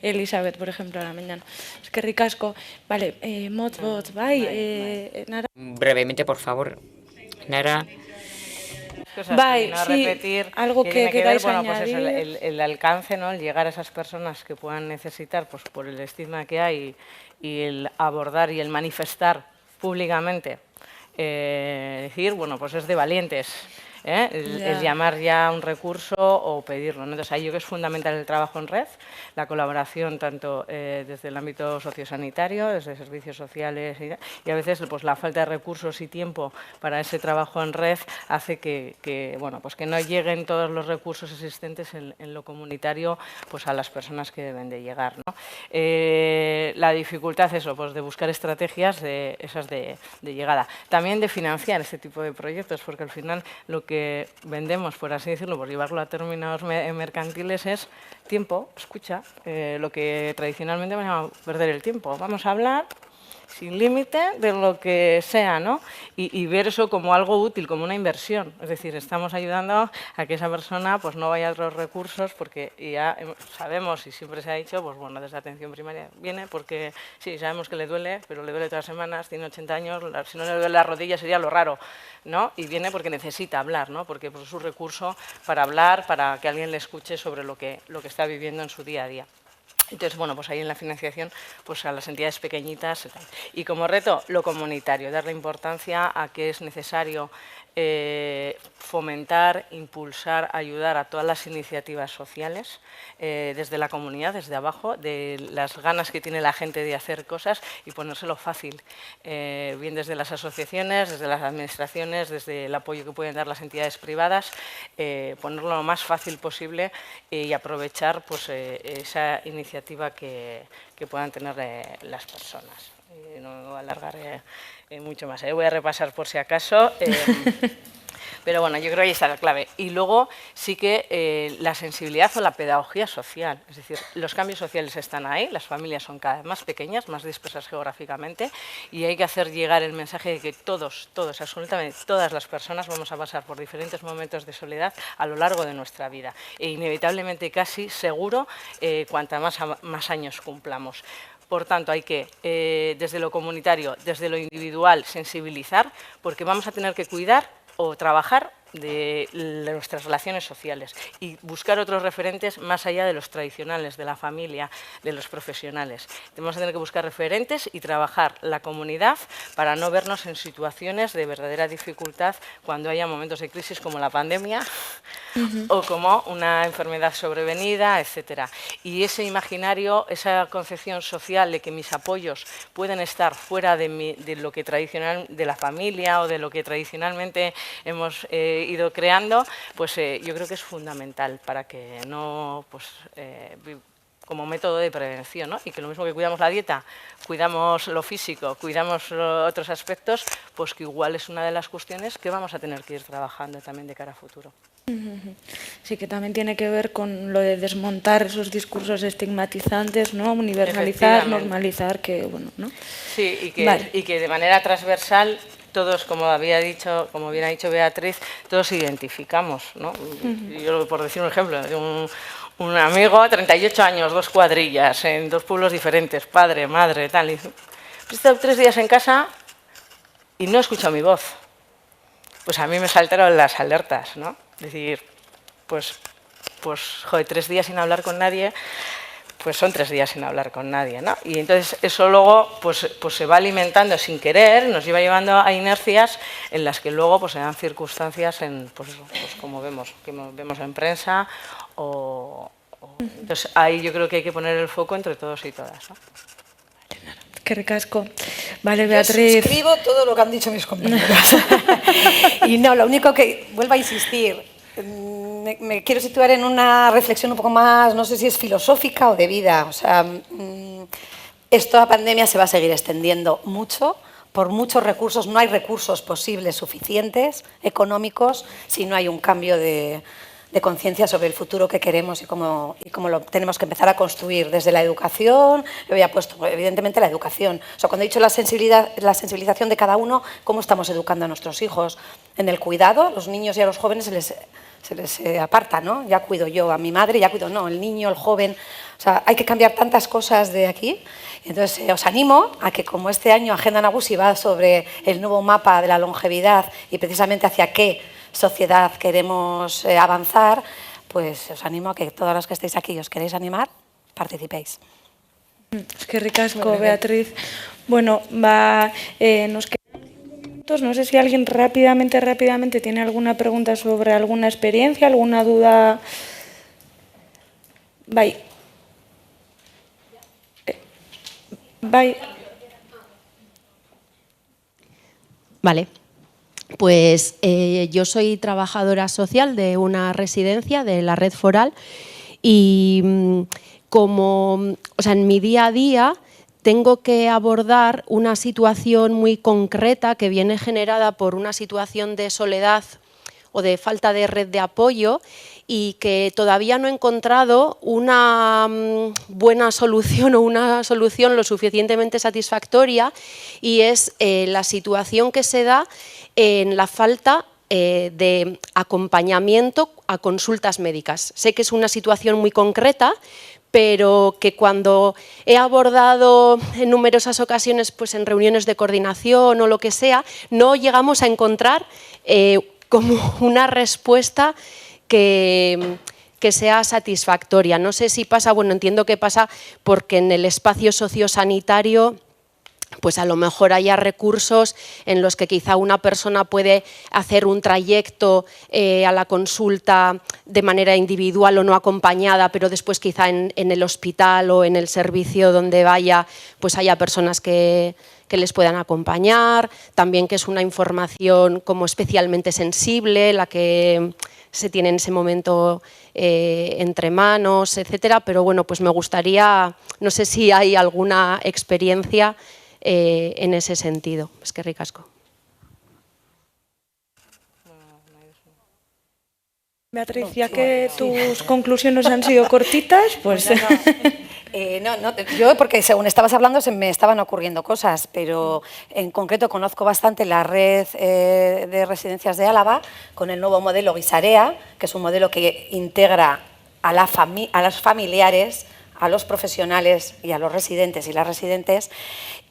Elizabeth, por ejemplo, a la mañana. Es que ricasco. Vale, Motzbot, bye. Nara. Brevemente, por favor, Nara. Cosas Bye, no sí, repetir, algo que queráis bueno, pues añadir. eso, el alcance, ¿no? El llegar a esas personas que puedan necesitar, pues por el estigma que hay, y el abordar y el manifestar públicamente, decir, bueno, pues es de valientes, el llamar ya a un recurso o pedirlo, ¿no? Entonces, ahí yo creo que es fundamental el trabajo en red, la colaboración tanto desde el ámbito sociosanitario, desde servicios sociales y a veces pues la falta de recursos y tiempo para ese trabajo en red hace que bueno, pues que no lleguen todos los recursos existentes en lo comunitario pues a las personas que deben de llegar, ¿no? La dificultad eso, pues de buscar estrategias de llegada. También de financiar este tipo de proyectos, porque al final lo que vendemos, por así decirlo, por llevarlo a términos mercantiles, es tiempo, escucha, lo que tradicionalmente vamos a perder el tiempo. Vamos a hablar sin límite de lo que sea, ¿no? Y ver eso como algo útil, como una inversión. Es decir, estamos ayudando a que esa persona pues, no vaya a otros recursos, porque ya sabemos, y siempre se ha dicho, pues bueno, desde atención primaria viene porque sí, sabemos que le duele, pero le duele todas las semanas, tiene 80 años, si no le duele la rodilla sería lo raro, ¿no? Y viene porque necesita hablar, ¿no? Porque pues, es un recurso para hablar, para que alguien le escuche sobre lo que está viviendo en su día a día. Entonces, bueno, pues ahí en la financiación, pues a las entidades pequeñitas. Y como reto, lo comunitario, darle importancia a que es necesario fomentar, impulsar, ayudar a todas las iniciativas sociales, desde la comunidad, desde abajo, de las ganas que tiene la gente de hacer cosas y ponérselo fácil, bien desde las asociaciones, desde las administraciones, desde el apoyo que pueden dar las entidades privadas, ponerlo lo más fácil posible y aprovechar pues, esa iniciativa que puedan tener las personas. No alargaré mucho más. Voy a repasar por si acaso. Pero bueno, yo creo que ahí está la clave. Y luego sí que la sensibilidad o la pedagogía social. Es decir, los cambios sociales están ahí, las familias son cada vez más pequeñas, más dispersas geográficamente, y hay que hacer llegar el mensaje de que todos, absolutamente todas las personas vamos a pasar por diferentes momentos de soledad a lo largo de nuestra vida. E inevitablemente, casi seguro, cuanta más años cumplamos. Por tanto, hay que, desde lo comunitario, desde lo individual, sensibilizar, porque vamos a tener que cuidar o trabajar de nuestras relaciones sociales y buscar otros referentes más allá de los tradicionales, de la familia, de los profesionales. Vamos a tener que buscar referentes y trabajar la comunidad para no vernos en situaciones de verdadera dificultad cuando haya momentos de crisis como la pandemia o como una enfermedad sobrevenida, etcétera. Y ese imaginario, esa concepción social de que mis apoyos pueden estar fuera de lo que de la familia o de lo que tradicionalmente hemos ido creando, pues yo creo que es fundamental para que no, pues, como método de prevención, ¿no? Y que lo mismo que cuidamos la dieta, cuidamos lo físico, cuidamos otros aspectos, pues que igual es una de las cuestiones que vamos a tener que ir trabajando también de cara a futuro. Sí, que también tiene que ver con lo de desmontar esos discursos estigmatizantes, ¿no? Universalizar, normalizar, que bueno, ¿no? Sí, y que de manera transversal todos, como bien ha dicho Beatriz, todos identificamos, ¿no? Yo, por decir un ejemplo, de un amigo, 38 años, 2 cuadrillas, en 2 pueblos diferentes, padre, madre, tal. Y, he estado 3 días en casa y no he escuchado mi voz. Pues a mí me saltaron las alertas, ¿no? Es decir, pues joder, 3 días sin hablar con nadie, pues son 3 días sin hablar con nadie, ¿no? Y entonces eso luego pues se va alimentando sin querer, nos iba llevando a inercias en las que luego pues se dan circunstancias pues como vemos en prensa entonces ahí yo creo que hay que poner el foco entre todos y todas, ¿no? Qué ricasco. Vale, Beatriz. Yo suscribo todo lo que han dicho mis compañeras. Y no, lo único que vuelvo a insistir, me quiero situar en una reflexión un poco más, no sé si es filosófica o de vida. O sea, esta pandemia se va a seguir extendiendo mucho, por muchos recursos. No hay recursos posibles suficientes, económicos, si no hay un cambio de conciencia sobre el futuro que queremos y cómo lo tenemos que empezar a construir desde la educación. Yo había puesto, evidentemente, la educación. O sea, cuando he dicho la sensibilización de cada uno, ¿cómo estamos educando a nuestros hijos? En el cuidado, los niños y a los jóvenes se les aparta, ¿no? Ya cuido yo a mi madre, ya cuido, no, el niño, el joven. O sea, hay que cambiar tantas cosas de aquí. Entonces, os animo a que, como este año Agenda Nagusi va sobre el nuevo mapa de la longevidad y precisamente hacia qué sociedad queremos avanzar, pues os animo a que todos los que estéis aquí y os queréis animar, participéis. Es que ricasco, Beatriz. Bueno, nos quedan minutos. No sé si alguien rápidamente tiene alguna pregunta sobre alguna experiencia, alguna duda. Bye. Vale. Pues yo soy trabajadora social de una residencia de la red foral y en mi día a día tengo que abordar una situación muy concreta que viene generada por una situación de soledad o de falta de red de apoyo y que todavía no he encontrado una buena solución o una solución lo suficientemente satisfactoria, y es la situación que se da en la falta de acompañamiento a consultas médicas. Sé que es una situación muy concreta, pero que cuando he abordado en numerosas ocasiones pues en reuniones de coordinación o lo que sea, no llegamos a encontrar como una respuesta que sea satisfactoria. No sé si pasa, bueno, entiendo que pasa porque en el espacio sociosanitario pues a lo mejor haya recursos en los que quizá una persona puede hacer un trayecto a la consulta de manera individual o no acompañada, pero después quizá en el hospital o en el servicio donde vaya, pues haya personas que les puedan acompañar. También que es una información como especialmente sensible, la que se tiene en ese momento entre manos, etcétera. Pero bueno, pues me gustaría, no sé si hay alguna experiencia en ese sentido. Es que ricasco. Beatriz, ya que tus conclusiones han sido cortitas, pues... Yo, porque según estabas hablando se me estaban ocurriendo cosas, pero en concreto conozco bastante la red de residencias de Álava con el nuevo modelo Guisarea, que es un modelo que integra a los familiares, a los profesionales y a los residentes y las residentes.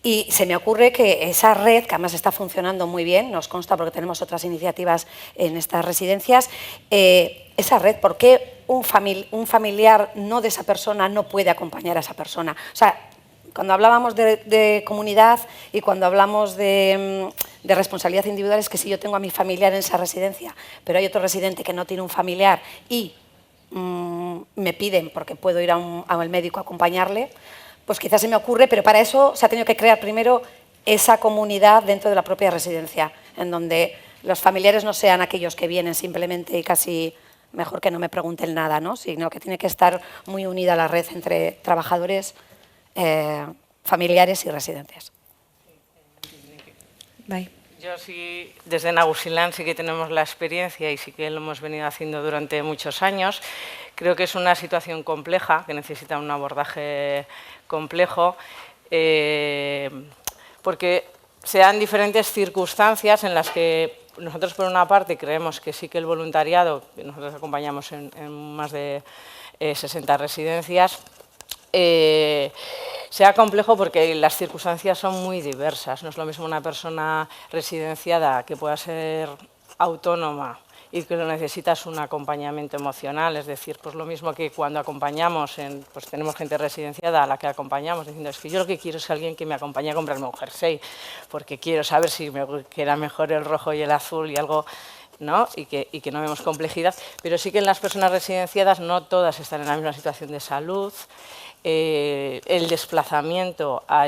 Y se me ocurre que esa red, que además está funcionando muy bien, nos consta porque tenemos otras iniciativas en estas residencias, esa red, ¿por qué un familiar no de esa persona no puede acompañar a esa persona? O sea, cuando hablábamos de comunidad y cuando hablamos de responsabilidad individual, es que si yo tengo a mi familiar en esa residencia, pero hay otro residente que no tiene un familiar y me piden, porque puedo ir al médico a acompañarle, pues quizás se me ocurre, pero para eso se ha tenido que crear primero esa comunidad dentro de la propia residencia, en donde los familiares no sean aquellos que vienen simplemente y casi mejor que no me pregunten nada, ¿no? Sino que tiene que estar muy unida la red entre trabajadores, familiares y residentes. Bye. Yo sí, desde Nagusilán sí que tenemos la experiencia y sí que lo hemos venido haciendo durante muchos años. Creo que es una situación compleja, que necesita un abordaje complejo, porque se dan diferentes circunstancias en las que nosotros, por una parte, creemos que sí que el voluntariado, que nosotros acompañamos en más de 60 residencias, sea complejo porque las circunstancias son muy diversas. No es lo mismo una persona residenciada que pueda ser autónoma y que lo necesita es un acompañamiento emocional, es decir, pues lo mismo que cuando acompañamos, pues tenemos gente residenciada a la que acompañamos diciendo es que yo lo que quiero es alguien que me acompañe a comprarme un jersey, porque quiero saber si me queda mejor el rojo y el azul y algo, ¿no? Y que no vemos complejidad, pero sí que en las personas residenciadas no todas están en la misma situación de salud. El desplazamiento a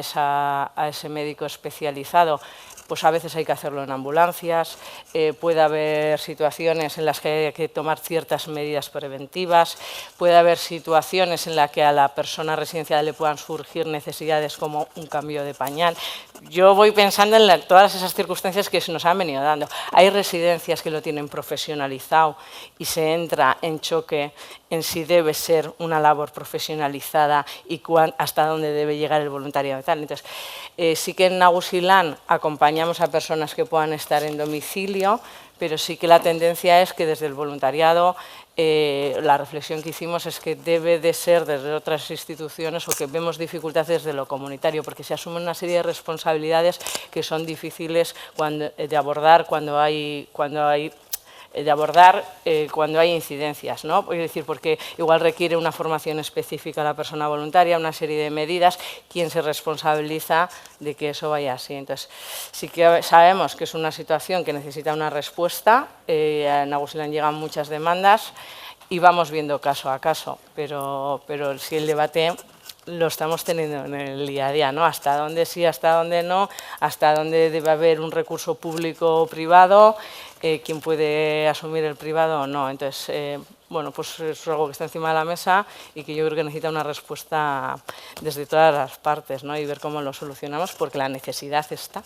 ese médico especializado, pues a veces hay que hacerlo en ambulancias, puede haber situaciones en las que hay que tomar ciertas medidas preventivas, puede haber situaciones en las que a la persona residenciada le puedan surgir necesidades como un cambio de pañal. Yo voy pensando en todas esas circunstancias que se nos han venido dando. Hay residencias que lo tienen profesionalizado y se entra en choque en si debe ser una labor profesionalizada y hasta dónde debe llegar el voluntariado y tal. Entonces, sí que en Nagusilán acompañamos a personas que puedan estar en domicilio, pero sí que la tendencia es que desde el voluntariado la reflexión que hicimos es que debe de ser desde otras instituciones o que vemos dificultades de lo comunitario, porque se asumen una serie de responsabilidades que son difíciles de abordar cuando hay incidencias, ¿no? Es decir, porque igual requiere una formación específica a la persona voluntaria, una serie de medidas, ¿quién se responsabiliza de que eso vaya así? Entonces, sí que sabemos que es una situación que necesita una respuesta, en Nagusilán llegan muchas demandas y vamos viendo caso a caso, pero sí el debate lo estamos teniendo en el día a día, ¿no? Hasta dónde sí, hasta dónde no, hasta dónde debe haber un recurso público o privado, quién puede asumir el privado o no. Entonces, bueno, pues es algo que está encima de la mesa y que yo creo que necesita una respuesta desde todas las partes, ¿no? Y ver cómo lo solucionamos, porque la necesidad está.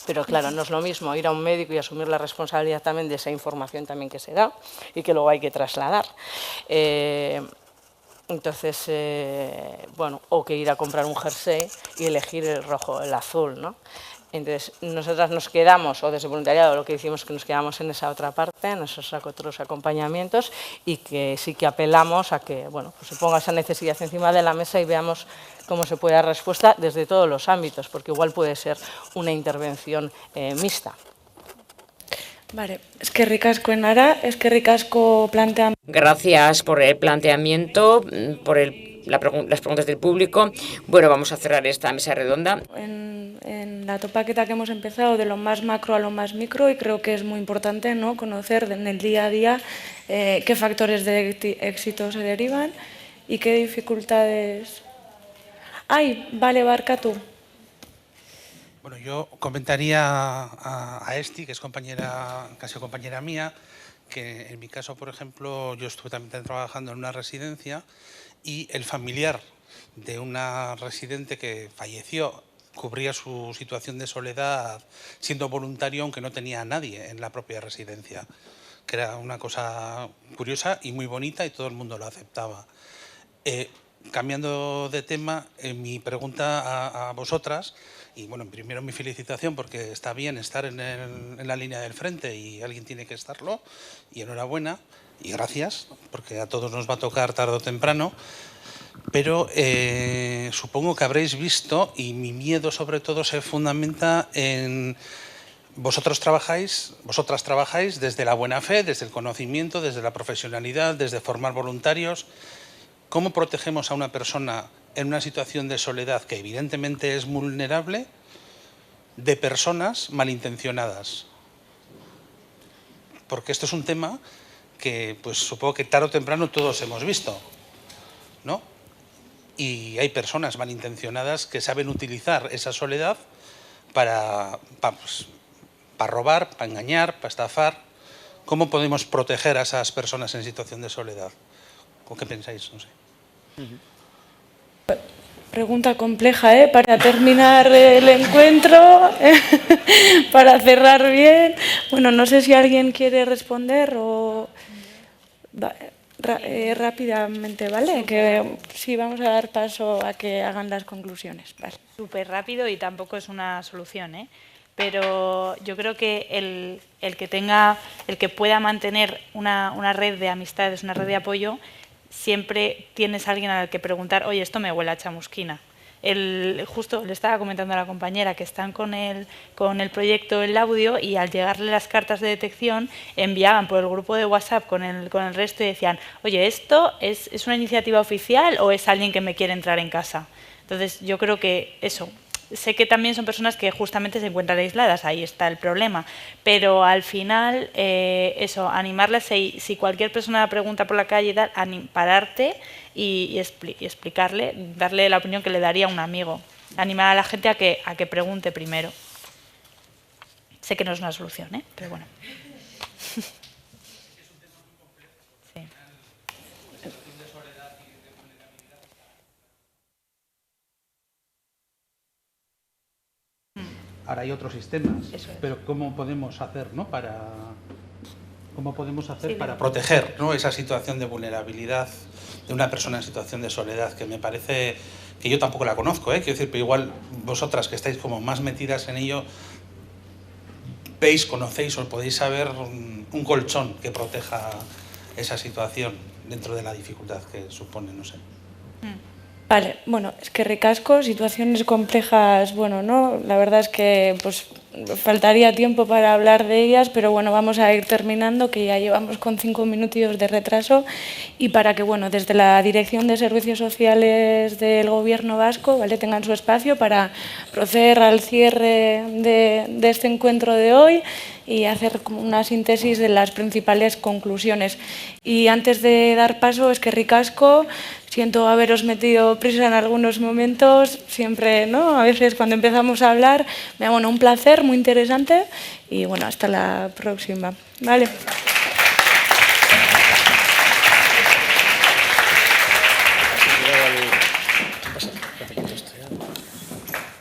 Pero claro, no es lo mismo ir a un médico y asumir la responsabilidad también de esa información también que se da y que luego hay que trasladar. Entonces, bueno, o que ir a comprar un jersey y elegir el rojo o el azul, ¿no? Entonces, nosotras nos quedamos, o desde voluntariado lo que decimos que nos quedamos en esa otra parte, en esos otros acompañamientos, y que sí que apelamos a que, bueno, pues se ponga esa necesidad encima de la mesa y veamos cómo se puede dar respuesta desde todos los ámbitos, porque igual puede ser una intervención mixta. Vale, eskerrik asko Enara, eskerrik asko planteamiento. Gracias por el planteamiento, por las preguntas del público. Bueno, vamos a cerrar esta mesa redonda. En la topaqueta que hemos empezado, de lo más macro a lo más micro, y creo que es muy importante, ¿no?, conocer en el día a día qué factores de éxito se derivan y qué dificultades. ¡Ay! Vale, Barkatu. Bueno, yo comentaría a Esti, que es casi compañera mía, que en mi caso, por ejemplo, yo estuve también trabajando en una residencia y el familiar de una residente que falleció cubría su situación de soledad siendo voluntario, aunque no tenía a nadie en la propia residencia, que era una cosa curiosa y muy bonita y todo el mundo lo aceptaba. Cambiando de tema, mi pregunta a vosotras, y bueno, primero mi felicitación porque está bien estar en la línea del frente y alguien tiene que estarlo, y enhorabuena y gracias, porque a todos nos va a tocar tarde o temprano, pero supongo que habréis visto, y mi miedo sobre todo se fundamenta en vosotras trabajáis desde la buena fe, desde el conocimiento, desde la profesionalidad, desde formar voluntarios. ¿Cómo protegemos a una persona en una situación de soledad que evidentemente es vulnerable de personas malintencionadas? Porque esto es un tema que pues supongo que tarde o temprano todos hemos visto, ¿no? Y hay personas malintencionadas que saben utilizar esa soledad para robar, para engañar, para estafar. ¿Cómo podemos proteger a esas personas en situación de soledad? ¿O qué pensáis? No sé. Pregunta compleja, ¿eh? Para terminar el encuentro, para cerrar bien. Bueno, no sé si alguien quiere responder o rápidamente, ¿vale? Que sí, vamos a dar paso a que hagan las conclusiones. Vale. Súper rápido y tampoco es una solución, ¿eh? Pero yo creo que el que pueda mantener una red de amistades, una red de apoyo, siempre tienes a alguien al que preguntar, oye, esto me huele a chamusquina. Justo le estaba comentando a la compañera que están con el proyecto El Audio, y al llegarle las cartas de detección enviaban por el grupo de WhatsApp con el resto y decían, oye, ¿esto es una iniciativa oficial o es alguien que me quiere entrar en casa? Entonces yo creo que eso. Sé que también son personas que justamente se encuentran aisladas, ahí está el problema, pero al final, eso, animarlas, si cualquier persona pregunta por la calle, pararte y explicarle, darle la opinión que le daría a un amigo, animar a la gente a que pregunte primero. Sé que no es una solución, pero bueno. Ahora hay otros sistemas, pero ¿cómo podemos hacer, ¿no? para proteger, ¿no?, esa situación de vulnerabilidad de una persona en situación de soledad, que me parece que yo tampoco la conozco, quiero decir, pero igual vosotras que estáis como más metidas en ello, conocéis o podéis saber un colchón que proteja esa situación dentro de la dificultad que supone, no sé. Vale, bueno, es que recasco, situaciones complejas, bueno, ¿no? La verdad es que pues faltaría tiempo para hablar de ellas, pero bueno, vamos a ir terminando, que ya llevamos con 5 minutillos de retraso, y para que, bueno, desde la Dirección de Servicios Sociales del Gobierno vasco, ¿vale?, tengan su espacio para proceder al cierre de este encuentro de hoy y hacer como una síntesis de las principales conclusiones. Y antes de dar paso, es que ricasco, siento haberos metido prisa en algunos momentos, siempre, ¿no? A veces cuando empezamos a hablar, bueno, un placer, muy interesante, y bueno, hasta la próxima. Vale.